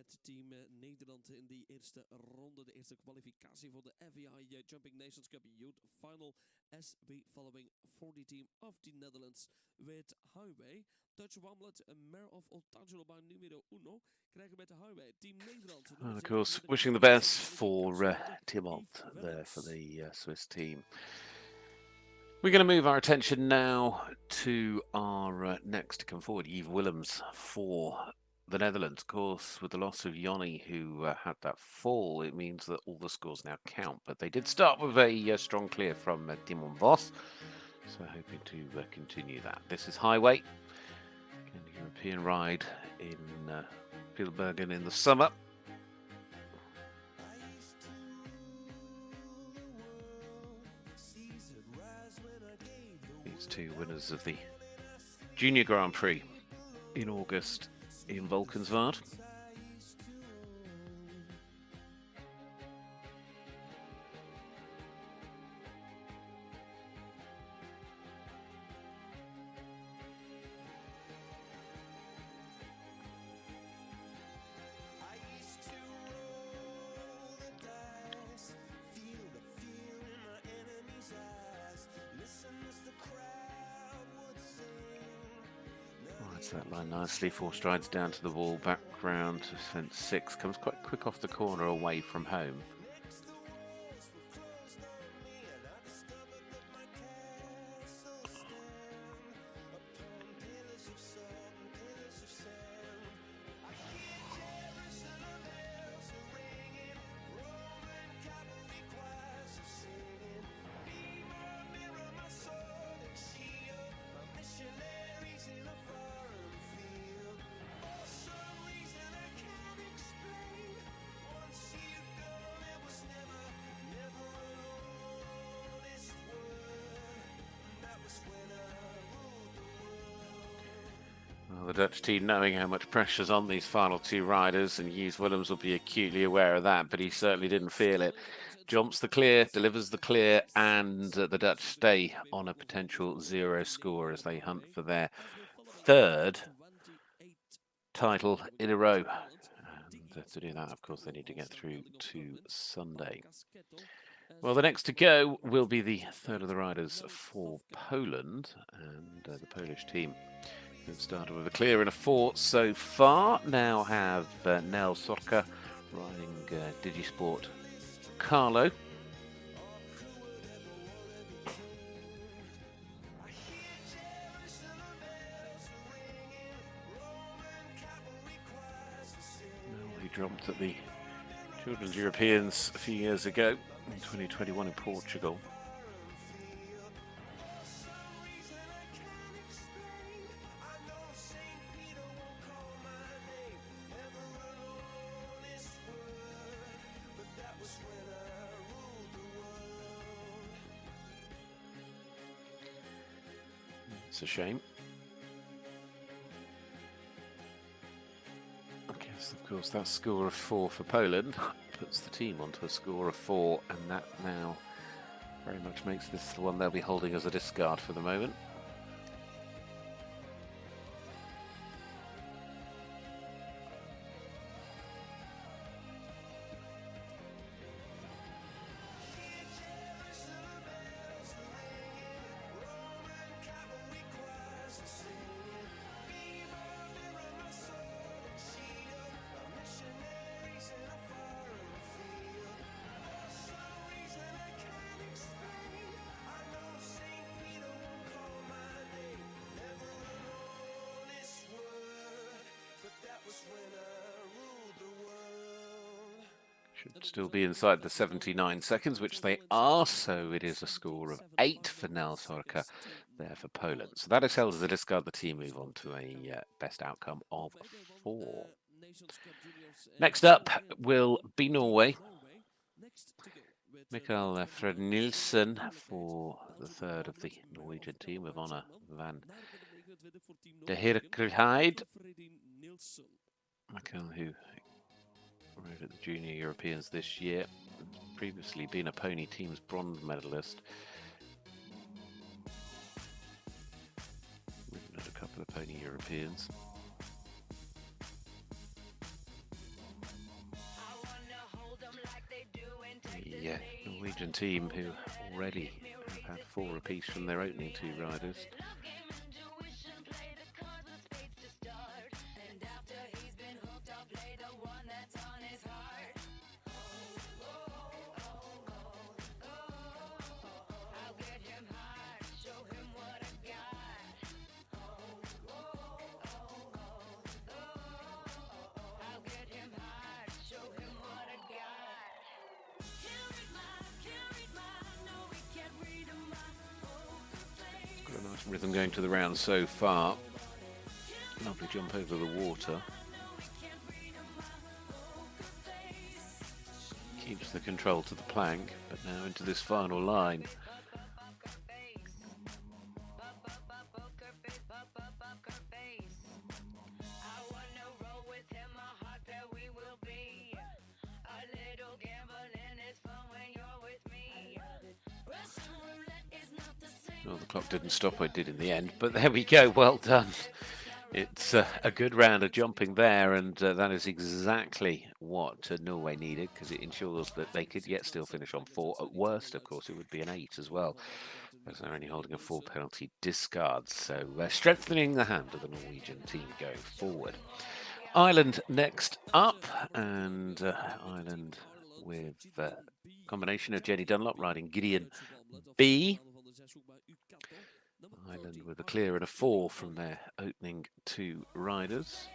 met team Nederland in die eerste ronde. De eerste kwalificatie voor de FEI Jumping Nations Cup Youth Final. As we following 40 team of the Netherlands with highway. Dutch Wamlet, Mayor of Otanjoloba numero 1. Krijgen met de highway team Nederland. And of course, wishing the best for Timont there for the Swiss team. We're going to move our attention now to our next to come forward, Yves Willems for the Netherlands. Of course, with the loss of Jonny, who had that fall, it means that all the scores now count. But they did start with a strong clear from Timon Vos, so hoping to continue that. This is Highway, again, a European ride in Spielbergen in the summer. These two winners of the Junior Grand Prix in August in Valkenswaard. That line nicely, 4 strides down to the wall, background to fence 6, comes quite quick off the corner away from home. The Dutch team knowing how much pressure's on these final 2 riders, and Yves Willems will be acutely aware of that, but he certainly didn't feel it. Jumps the clear, delivers the clear, and the Dutch stay on a potential 0 score as they hunt for their 3rd title in a row. And to do that, of course, they need to get through to Sunday. Well, the next to go will be the 3rd of the riders for Poland, and the Polish team have started with a clear and a 4 so far. Now have Nel Sorka riding Digisport Carlo. He jumped at the Children's Europeans a few years ago in 2021 in Portugal. It's a shame. I guess, of course, that score of 4 for Poland puts the team onto a score of 4, and that now very much makes this the one they'll be holding as a discard for the moment. Should still be inside the 79 seconds, which they are, so it is a score of 8 for Nel Sorka there for Poland. So that is held as a discard. The team move on to a best outcome of 4. Next up will be Norway. Mikael Fred Nielsen for the 3rd of the Norwegian team with Anna van de Heerkerheid. Mikael, who rode at the Junior Europeans this year, previously been a pony team's bronze medalist. Ridden at a couple of pony Europeans. Norwegian team who already have had 4 apiece from their opening 2 riders. Got a nice rhythm going to the round so far. Lovely jump over the water. Keeps the control to the plank, but now into this final line. Well, the clock didn't stop, it did in the end, but there we go, well done. It's a good round of jumping there, and that is exactly what Norway needed, because it ensures that they could yet still finish on 4. At worst, of course, it would be an 8 as well, as they're only holding a 4 penalty discard, so strengthening the hand of the Norwegian team going forward. Ireland next up, and Ireland with a combination of Jenny Dunlop riding Gideon B. Ireland with a clear and a 4 from their opening 2 riders.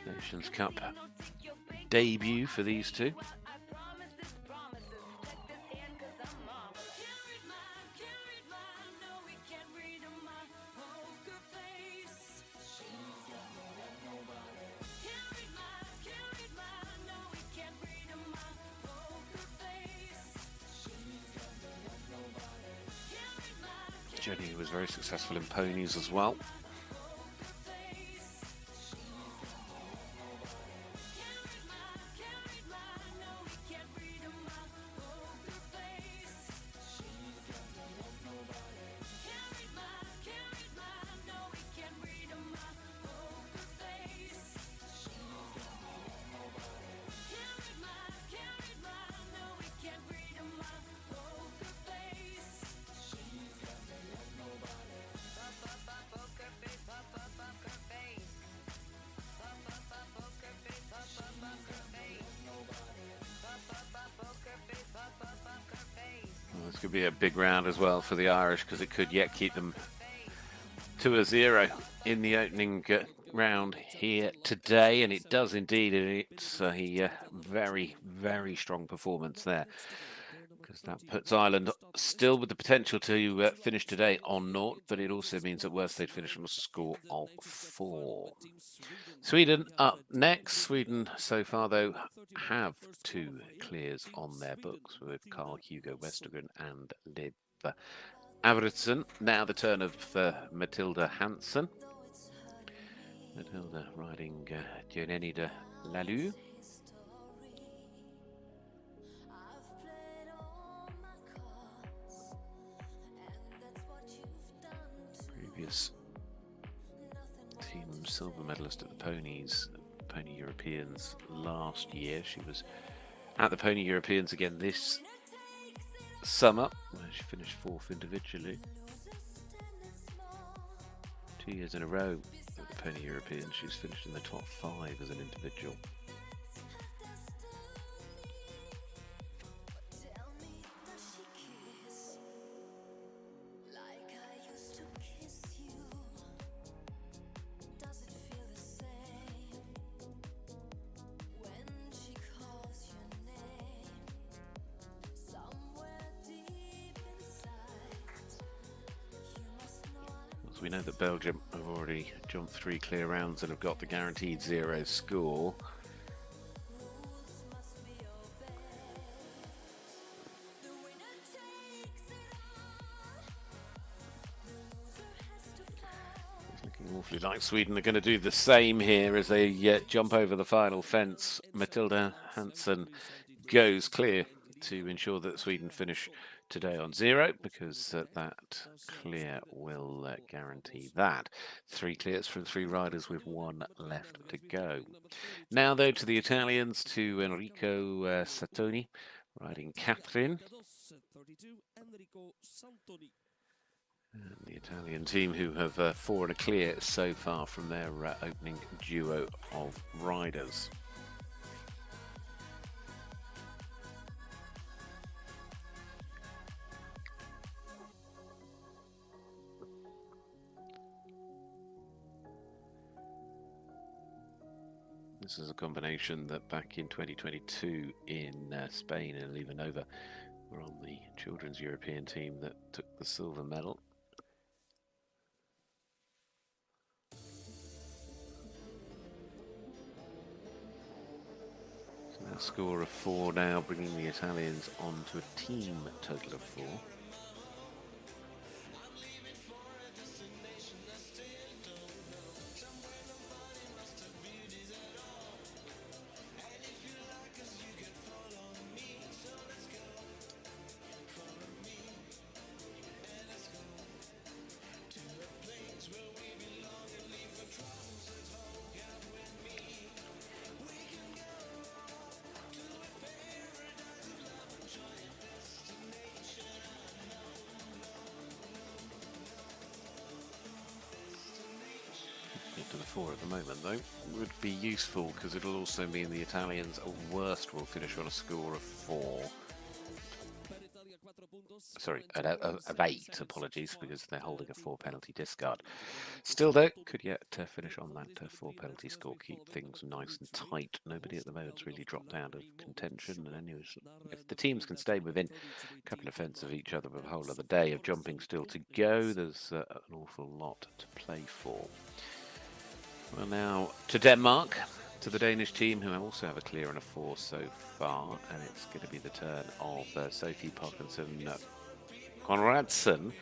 Nations Cup debut for these two. Jenny was very successful in ponies as well. This could be a big round as well for the Irish, because it could yet keep them to a 0 in the opening round here today, and it does indeed. It's a very, very strong performance there, because that puts Ireland still with the potential to finish today on 0, but it also means at worst they'd finish on a score of 4. Sweden up next. Sweden so far, though, have 2 clears on their books with Carl Hugo Westergren and Liv Avritsen. Now the turn of Matilda Hansen. Matilda riding Dioneni de Lalu. Previous team silver medalist at the Ponies, Pony Europeans last year. She was at the Pony Europeans again this summer, where she finished 4th individually. 2 years in a row at the Pony Europeans, she's finished in the top 5 as an individual. We know that Belgium have already jumped 3 clear rounds and have got the guaranteed 0 score. awfully like Sweden are going to do the same here as they jump over the final fence. Matilda Hansen goes clear to ensure that Sweden finish today on 0, because that clear will guarantee that. 3 clears from 3 riders with 1 left to go. Now, though, to the Italians, to Enrico Sattoni, riding Catherine. And the Italian team, who have 4 and a clear so far from their opening duo of riders. This is a combination that back in 2022 in Spain and Livanova were on the children's European team that took the silver medal. So that score of 4 now, bringing the Italians on to a team total of 4. To the 4 at the moment, though, would be useful, because it'll also mean the Italians at worst will finish on a score of 4. Sorry, of 8, apologies, because they're holding a 4 penalty discard. Still, though, could yet finish on that 4 penalty score, keep things nice and tight. Nobody at the moment's really dropped out of contention, and anyways, if the teams can stay within a couple of fence of each other with the whole of the day of jumping still to go, there's an awful lot to play for. Well, now to Denmark, to the Danish team, who also have a clear and a 4 so far, and it's going to be the turn of Sophie Parkinson Conradsen,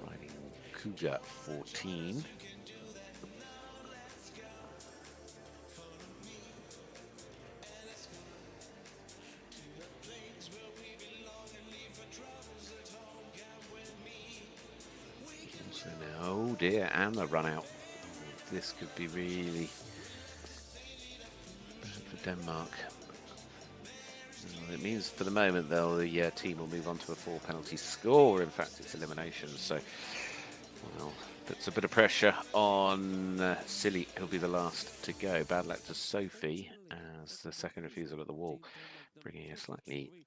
riding Cougar 14. So now, oh dear, and the run out. This could be really bad for Denmark. Well, it means for the moment the team will move on to a 4 penalty score. In fact, it's elimination. So, well, puts a bit of pressure on Silly, who'll be the last to go. Bad luck to Sophie as the second refusal at the wall, bringing a slightly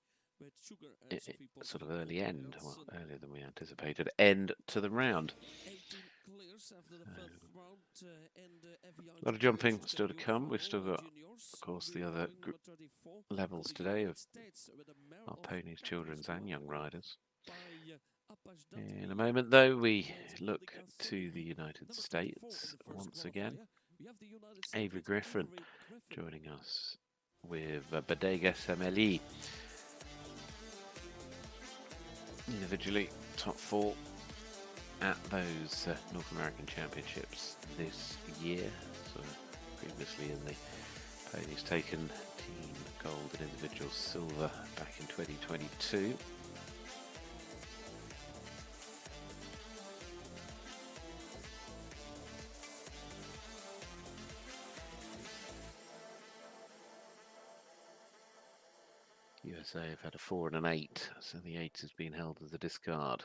sort of early end, well, earlier than we anticipated, end to the round. A lot of jumping still to come. We've still got, of course, the other levels today of our ponies, children's and young riders. In a moment, though, we look to the United States once again. Avery Griffin joining us with Bodega Semeli. Individually, top 4 at those North American Championships this year. So previously in the ponies taken team gold and individual silver back in 2022. USA have had a 4 and an 8, so the 8 has been held as a discard.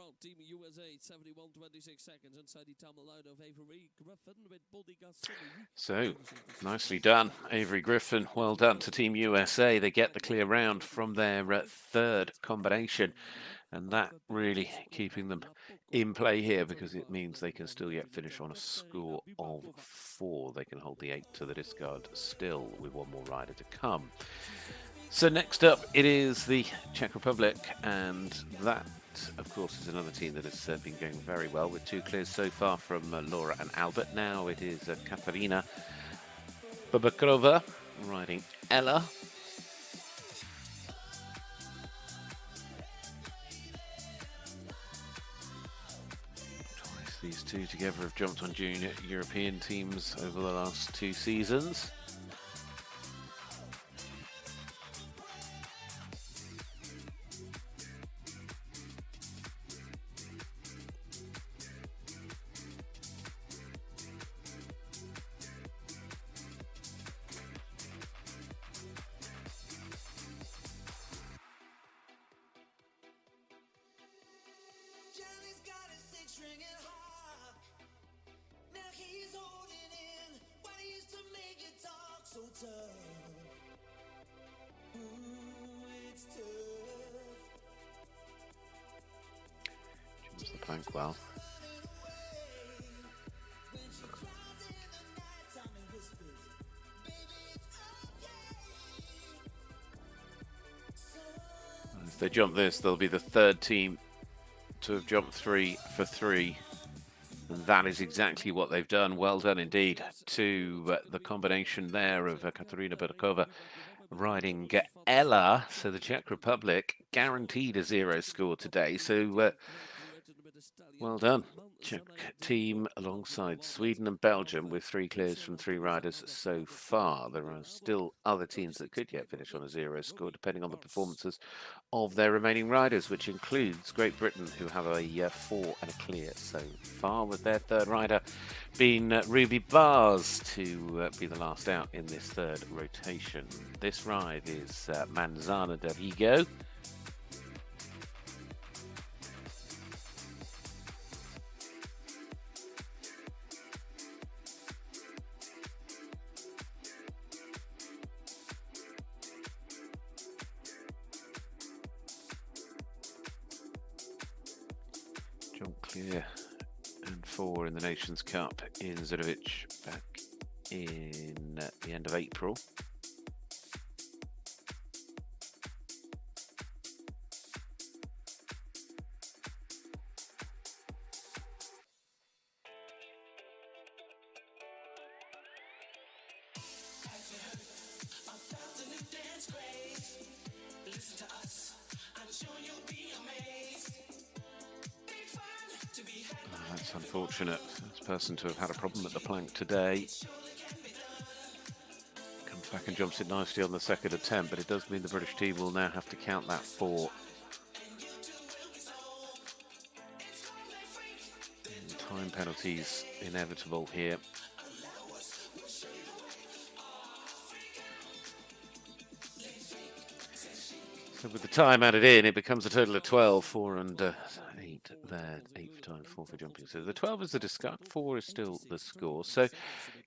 round. Team USA 71.26 seconds inside the time allowed of Avery Griffin with Boldiga Simi. So, nicely done, Avery Griffin. Well done to Team USA. They get the clear round from their third combination, and that really keeping them in play here because it means they can still yet finish on a score of 4. They can hold the 8 to the discard still with one more rider to come. So next up, it is the Czech Republic, and that, of course, is another team that has been going very well with 2 clears so far from Laura and Albert. Now it is Katarina Babakrova riding Ella. Twice these two together have jumped on junior European teams over the last 2 seasons. Johnny's got a 6-string harp. Now he's holding in what he used to make it talk so tough. Ooh, it's tough. Jumps the plank well. When she cries in the nighttime and whispers, baby, it's okay. If they jump this, they'll be the 3rd team to have jumped 3 for 3. And that is exactly what they've done. Well done indeed to the combination there of Katarina Babakrova riding Ella. So the Czech Republic guaranteed a 0 score today. So well done, Czech team, alongside Sweden and Belgium with 3 clears from 3 riders so far. There are still other teams that could yet finish on a 0 score, depending on the performances of their remaining riders, which includes Great Britain, who have a 4 and a clear so far, with their 3rd rider being Ruby Bars to be the last out in this 3rd rotation. This ride is Manzana de Vigo. Jump clear and 4 in the Nations Cup in Zurich back in the end of April. That's unfortunate. This person to have had a problem at the plank today. Comes back and jumps it nicely on the 2nd attempt, but it does mean the British team will now have to count that 4. And time penalties inevitable here. So with the time added in, it becomes a total of 12, 4 and 8 there, 8 for time, 4 for jumping. So the 12 is the discard, 4 is still the score. So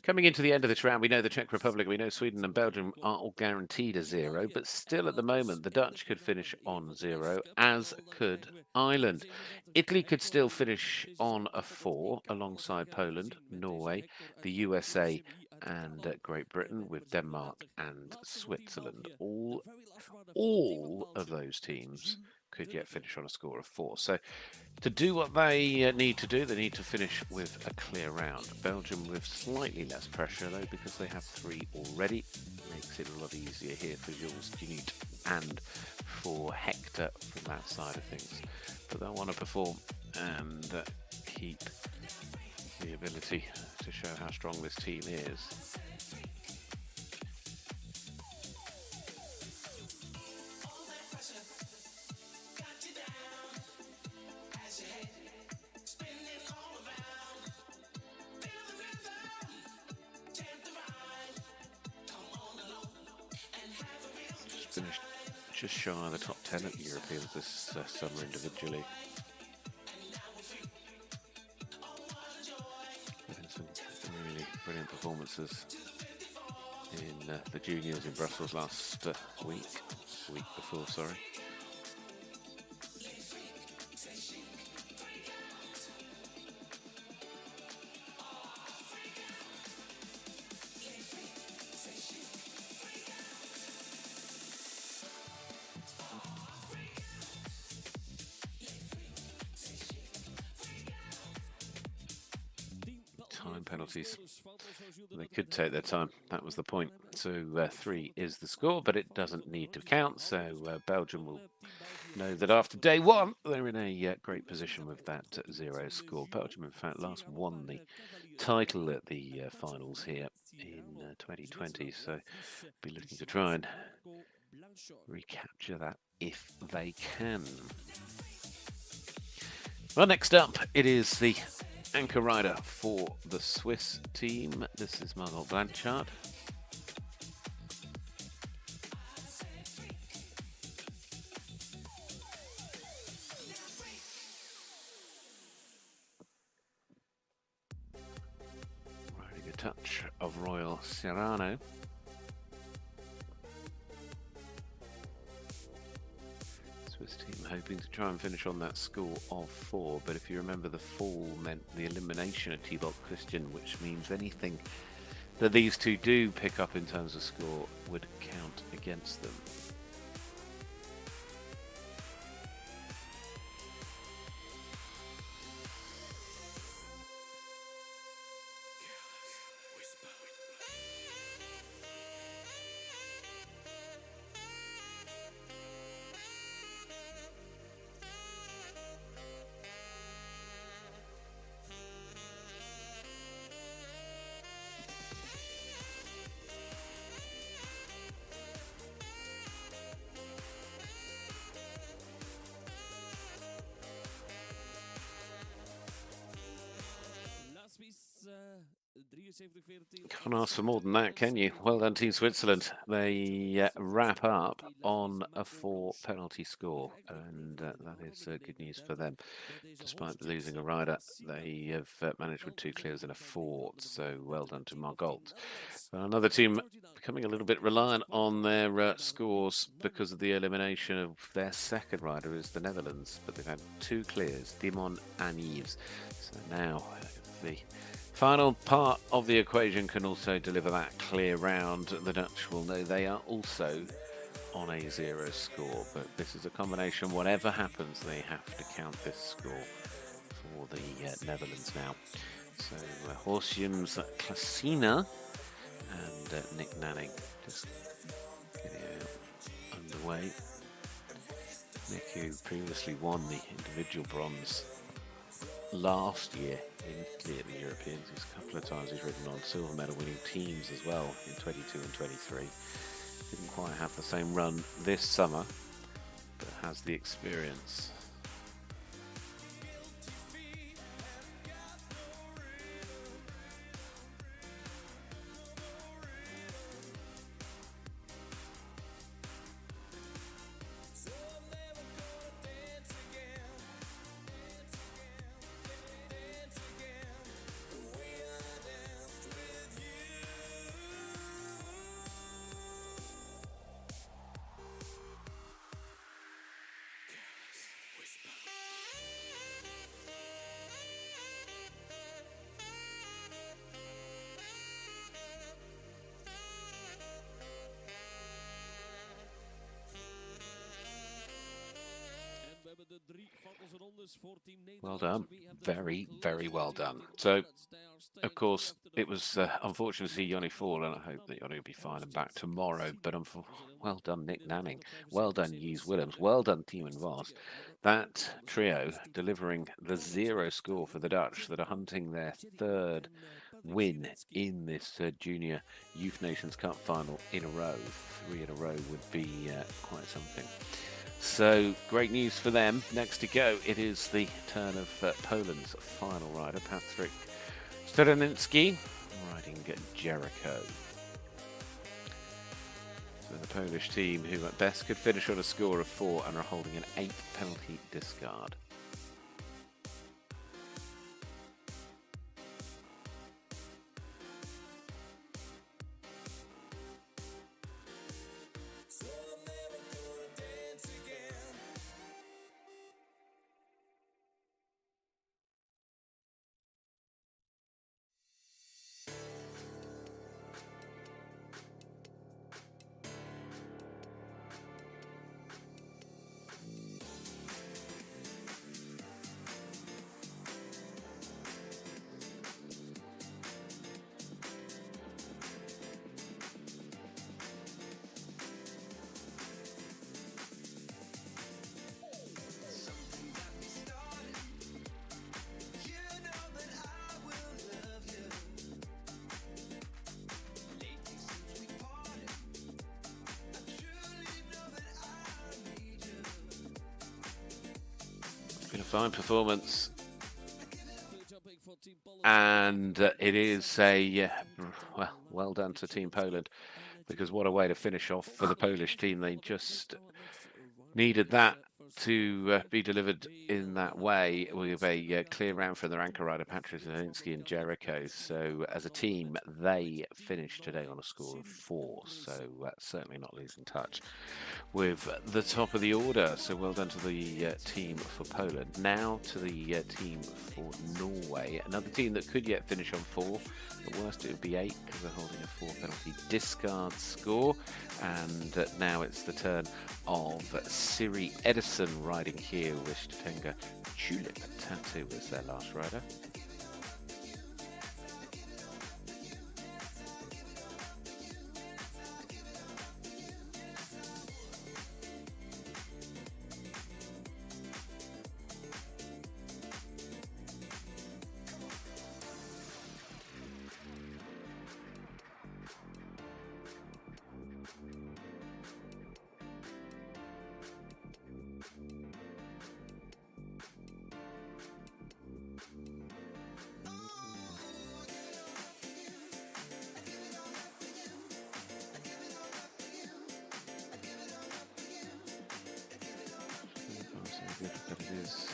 coming into the end of this round, we know the Czech Republic, we know Sweden and Belgium are all guaranteed a 0, but still at the moment, the Dutch could finish on 0, as could Ireland. Italy could still finish on a 4 alongside Poland, Norway, the USA and Great Britain, with Denmark and Switzerland. All of those teams could yet finish on a score of 4. So to do what they need to do, they need to finish with a clear round. Belgium with slightly less pressure though, because they have 3 already. Makes it a lot easier here for Jules Junit and for Hector from that side of things. But they'll want to perform and keep the ability to show how strong this team is. Finished just shy of the top 10 at the Europeans this summer individually. brilliant performances in the juniors in Brussels last week before, sorry. Time penalties. They could take their time. That was the point. So 3 is the score, but it doesn't need to count. So Belgium will know that after day 1, they're in a great position with that 0 score. Belgium, in fact, last won the title at the finals here in 2020. So be looking to try and recapture that if they can. Well, next up, it is the anchor rider for the Swiss team. This is Margot Blanchard. Riding a touch of Royal Serrano. Swiss team hoping to try and finish on that score of 4, but if you remember, the fall meant the elimination of Thibaut Christian, which means anything that these two do pick up in terms of score would count against them. Can't ask for more than that, can you? Well done, Team Switzerland. They wrap up on a 4 penalty score, and that is good news for them. Despite losing a rider, they have managed with 2 clears and a fort, so well done to Margot. Another team becoming a little bit reliant on their scores because of the elimination of their second rider is the Netherlands, but they've had 2 clears, Dimon and Yves. So now the final part of the equation can also deliver that clear round. The Dutch will know they are also on a 0 score, but this is a combination. Whatever happens, they have to count this score for the Netherlands now. So Horsium's Klasina and Nick Nanning just getting underway. Nick, who previously won the individual bronze last year in Italy at the Europeans. A couple of times he's ridden on silver medal winning teams as well in 22 and 23. Didn't quite have the same run this summer, but has the experience. Well done. Very, very well done. So, of course, it was unfortunate to see Jonny fall, and I hope that Jonny will be fine and back tomorrow. But well done, Nick Nanning. Well done, Yves Willems. Well done, Tiemann Vos. That trio delivering the 0 score for the Dutch that are hunting their 3rd win in this Junior Youth Nations Cup final in a row. 3 in a row would be quite something. So, great news for them. Next to go, it is the turn of Poland's final rider, Patryk Stereninski, riding Jericho. So the Polish team, who at best could finish on a score of 4 and are holding an 8th penalty discard. a fine performance. Clear jumping for Team Poland. And it is a, well done to Team Poland, because what a way to finish off for the Polish team. They just needed that to be delivered in that way, with a clear round for their anchor rider Patrick Zielinski and Jericho. So as a team, they finished today on a score of 4, so certainly not losing touch with the top of the order. So well done to the team for Poland. Now to the team for Norway, another team that could yet finish on 4. At worst, it would be 8, because they're holding a 4 penalty discard score. And now it's the turn of Siri Edison riding here with Stetenga Tulip Tattoo as their last rider. But it is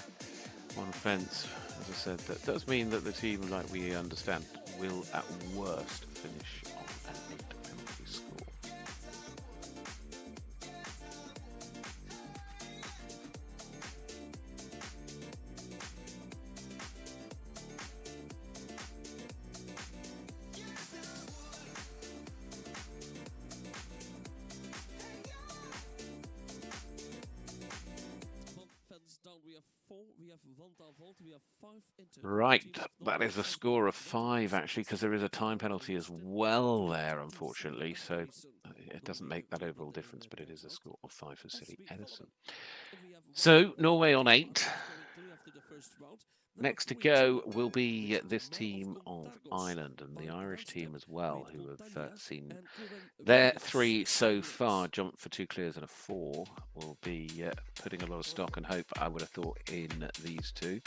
one fence, as I said. That does mean that the team, like we understand, will at worst finish on an 8 penalty score. Right, that is a score of 5 actually, because there is a time penalty as well there, unfortunately. So it doesn't make that overall difference, but it is a score of 5 for Siri Edison. So Norway on 8. Next to go will be this team of Ireland, and the Irish team as well, who have seen their 3 so far jump for 2 clears and a 4. Will be putting a lot of stock and hope, I would have thought, in these 2.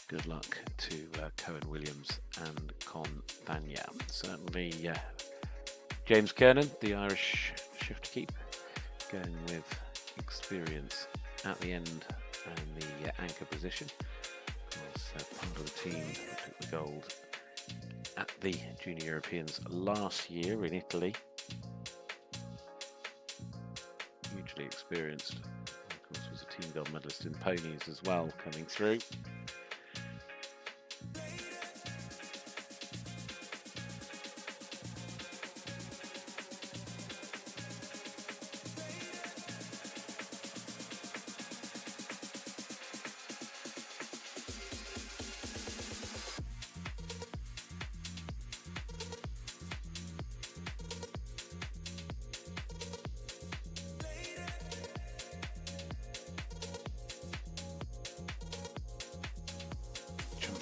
Good luck to Cohen Williams and Con Banya. Certainly James Kernan, the Irish shift keep, going with experience at the end and the anchor position. Was part of the team who took the gold at the Junior Europeans last year in Italy. Hugely experienced. Of course, was a team gold medalist in ponies as well, coming through.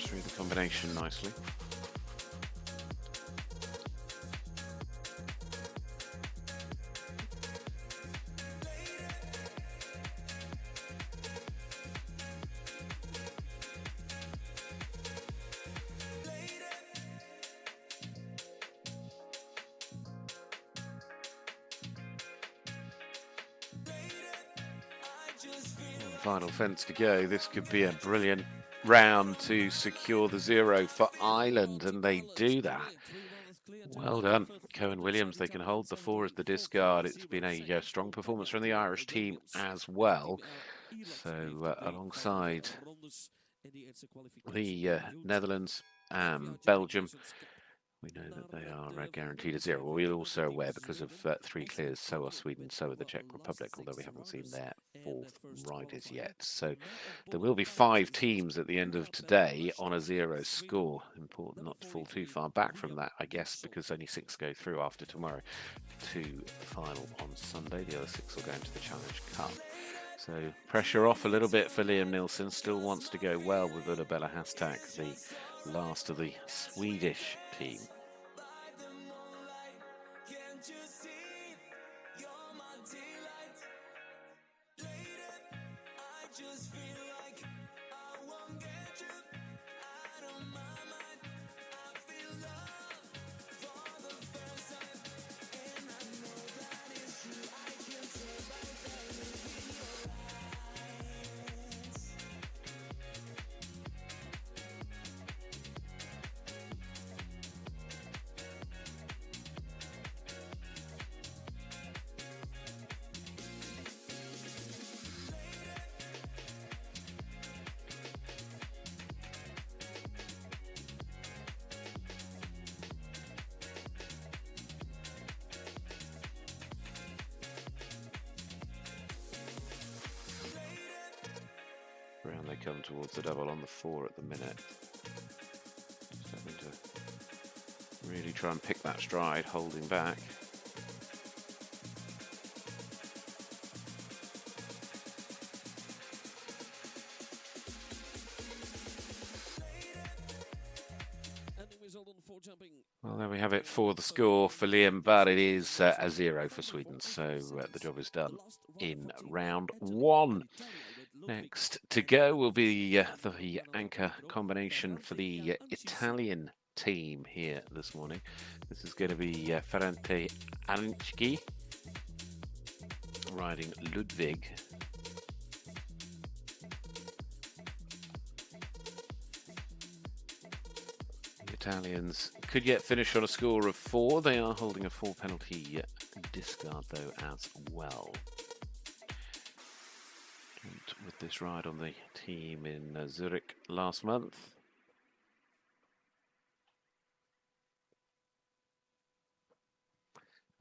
Through the combination nicely. Final fence to go. This could be a brilliant round to secure the 0 for Ireland, and they do that. Well done, Cohen Williams. They can hold the 4 as the discard. It's been a strong performance from the Irish team as well. So alongside the Netherlands and Belgium, we know that they are guaranteed a 0. We're also aware, because of 3 clears, so are Sweden, so are the Czech Republic, although we haven't seen their 4th riders yet. So there will be 5 teams at the end of today on a 0 score. Important not to fall too far back from that, I guess, because only 6 go through after tomorrow to the final on Sunday. The other 6 will go into the Challenge Cup. So pressure off a little bit for Liam Nilsson. Still wants to go well with Ulla-Bella Hastak, the last of the Swedish team. come towards the double on the 4 at the minute. Just having to really try and pick that stride, holding back. Well, there we have it for the score for Liam, but it is a 0 for Sweden, so the job is done in round 1. Next to go will be the anchor combination for the Italian team here this morning. This is going to be Ferrante Arinski riding Ludwig. Italians could yet finish on a score of 4. They are holding a 4 penalty discard though as well. And with this ride on the team in Zurich last month.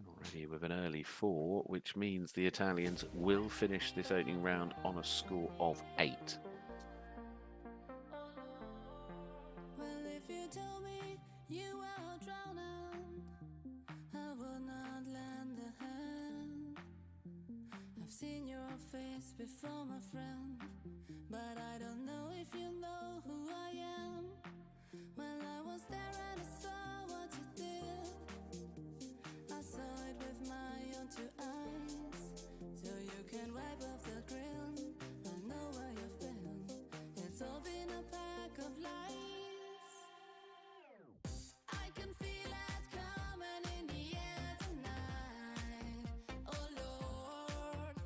Already with an early 4, which means the Italians will finish this opening round on a score of 8. Before my friend, but I don't know if you know who I am. Well, I was there and I saw what you did. I saw it with my own 2 eyes, so you can wipe off the grin. I know where you've been. It's all been a pack of lies. I can feel it coming in the air tonight. Oh Lord.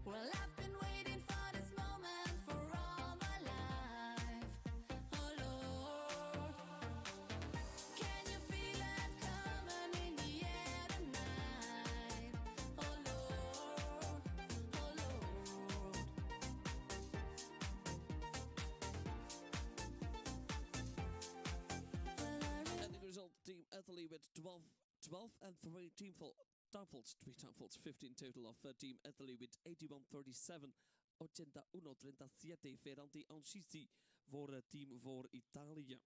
Well, I've been waiting for this moment for all my life. Oh Lord, can you feel it coming in the air tonight? Oh Lord, oh Lord. Ending result, Team Italy with 12 and 3 timefaults, 3 timefaults, 15 total of Team Italy with 81-37, 81-37, Ferranti Ancisi voor team voor Italië.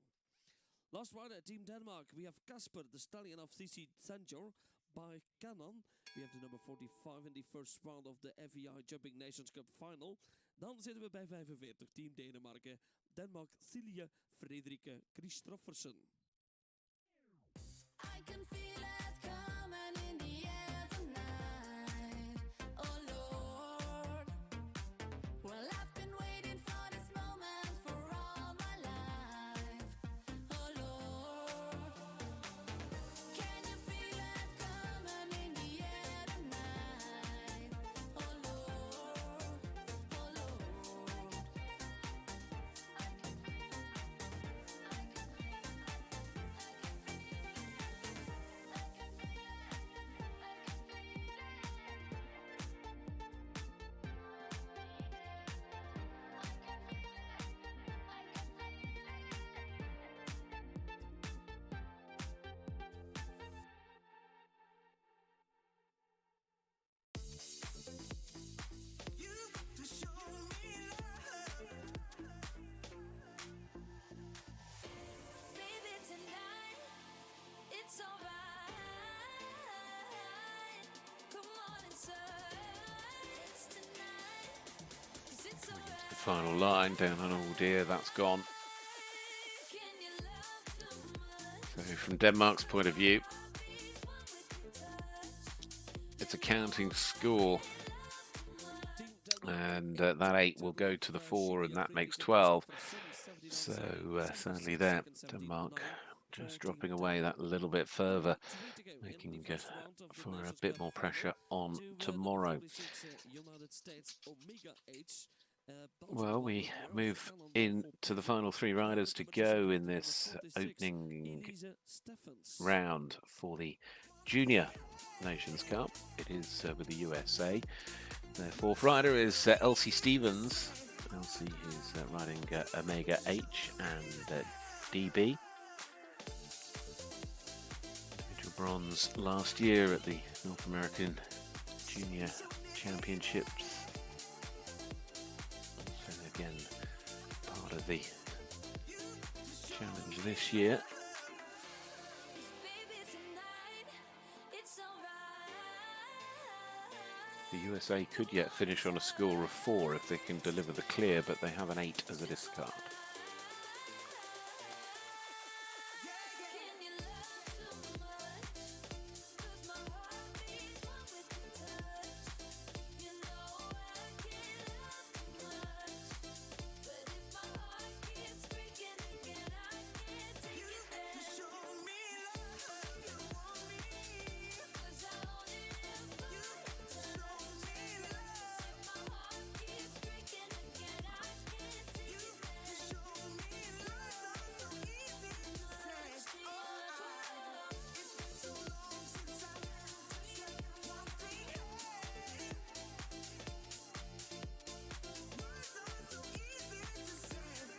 Last rider, Team Denmark, we have Casper, the stallion of CC Sanjor, by Cannon. We have the number 45 in the first round of the FEI Jumping Nations Cup final. Dan zitten we bij 45, Team Denemarken, Denmark, Silje Frederike Christoffersen. I can feel it coming in the air tonight. Oh Lord, well, I've been waiting for this moment for all my life. Oh Lord, can you feel it coming in the air tonight? Oh Lord, oh Lord. Baby, tonight, it's alright. Come on inside tonight, 'cause it's alright. The final line down on Oh Dear, that's gone. Can you love too much? So from Denmark's point of view, Be one with your touch. it's a counting score. And that 8 will go to the 4, and that makes 12. So sadly there, Denmark just dropping away that little bit further, making for a bit more pressure on tomorrow. Well, we move into the final 3 riders to go in this opening round for the Junior Nations Cup. It is with the USA. Their 4th rider is Elsie Stevens. Elsie is riding Omega H and DB. Major bronze last year at the North American Junior Championships. So again, the challenge this year. The USA could yet finish on a score of 4 if they can deliver the clear, but they have an 8 as a discard.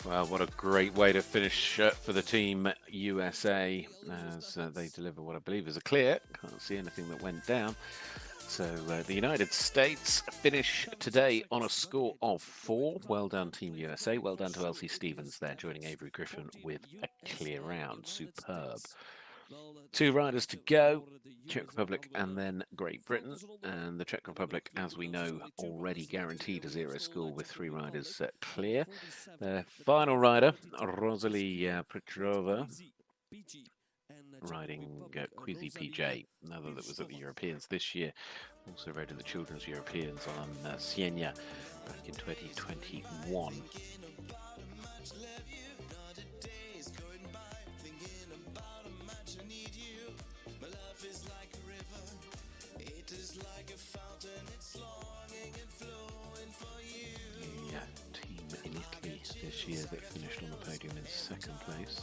Well, what a great way to finish for the team USA as they deliver what I believe is a clear. Can't see anything that went down. So the United States finish today on a score of 4. Well done, Team USA. Well done to Elsie Stevens there, joining Avery Griffin with a clear round. Superb. 2 riders to go, Czech Republic and then Great Britain. And the Czech Republic, as we know, already guaranteed a 0 score with 3 riders clear. The final rider, Rosalie Petrova, riding Quizzy PJ, another that was at the Europeans this year. Also rode in the Children's Europeans on Siena back in 2021. This year that finished on the podium in 2nd place.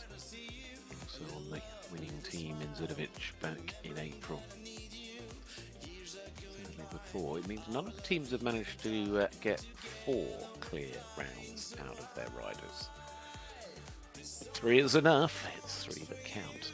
Also on the winning team in Zudovic back in April. Certainly before. It means none of the teams have managed to get 4 clear rounds out of their riders. 3 is enough. It's 3 that count.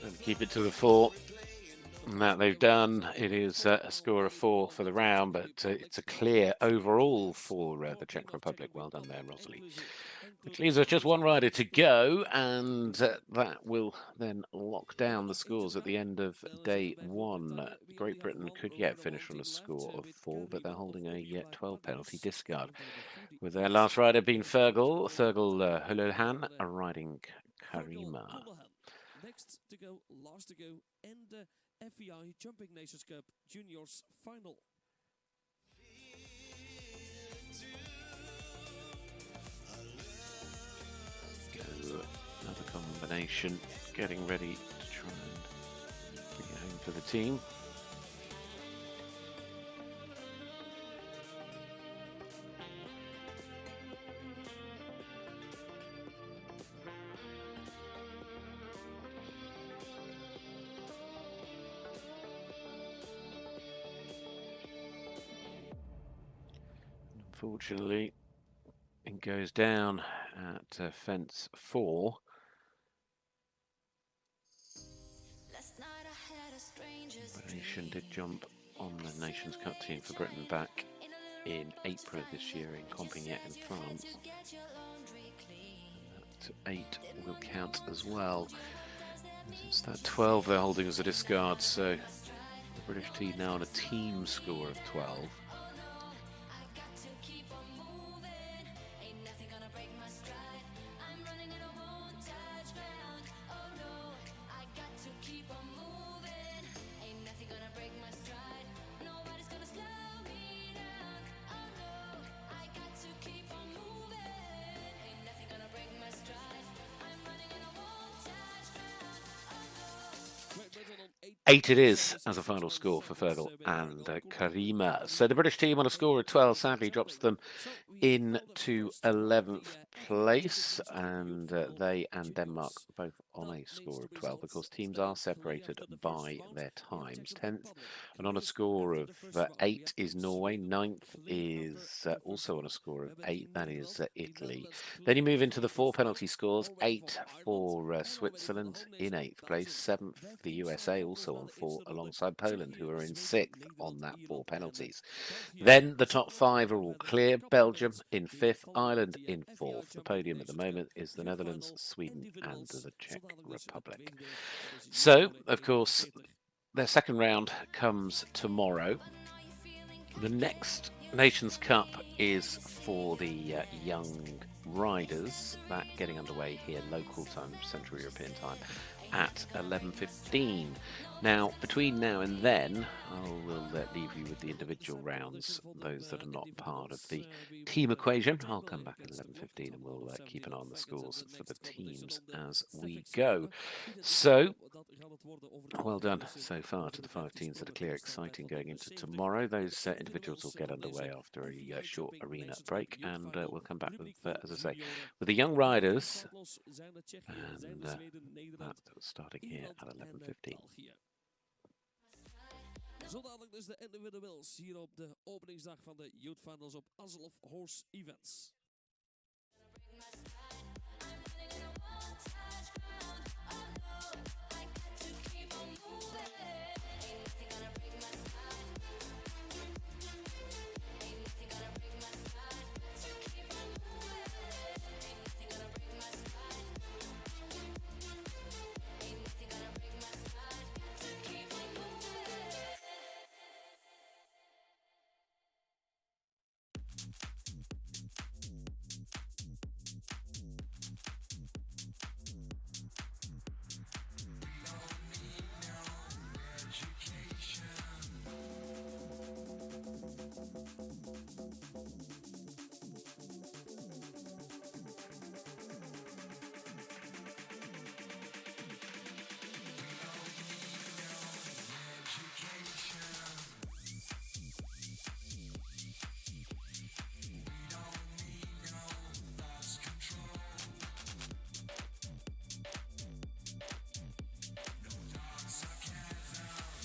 And keep it to the 4. And that they've done. It is a score of 4 for the round, but it's a clear overall for the Czech Republic. Well done there, Rosalie. Which leaves us just 1 rider to go, and that will then lock down the scores at the end of day 1. Great Britain could yet finish on a score of 4, but they're holding a 12 penalty discard, with their last rider being Thurgle Huluhan riding Karima. Next to go, last to go, and the FEI Jumping Nations Cup Juniors final. Another combination, getting ready to try and bring it home for the team. Unfortunately, it goes down at fence 4. Nation did jump on the Nations Cup team for Britain back in April this year in Compiègne in France. That 8 will count as well. It's that 12 they're holding as a discard, so the British team now on a team score of 12. 8 it is as a final score for Fergal and Karima. So the British team on a score of 12 sadly drops them into 11th place, and they and Denmark both on a score of 12 because teams are separated by their times. 10th and on a score of 8 is Norway. 9th is also on a score of 8, that is Italy. Then you move into the 4 penalty scores. 8 for Switzerland in 8th place. 7th the USA also on 4 alongside Poland, who are in 6th on that 4 penalties. Then the top 5 are all clear. Belgium in 5th, Ireland in 4th. The podium at the moment is the Netherlands, Sweden and the Czech Republic. So, of course, their second round comes tomorrow. The next Nations Cup is for the young riders. That getting underway here local time, Central European time, at 11:15. Now, between now and then, I will leave you with the individual rounds, those that are not part of the team equation. I'll come back at 11:15 and we'll keep an eye on the scores for the teams as we go. So, well done so far to the 5 teams that are clear. Exciting going into tomorrow. Those individuals will get underway after a short arena break, and we'll come back with, as I say, with the young riders, and that's starting here at 11:15. Zo dadelijk dus de individuals hier op de openingsdag van de Youth Finals op Azov Horse Events.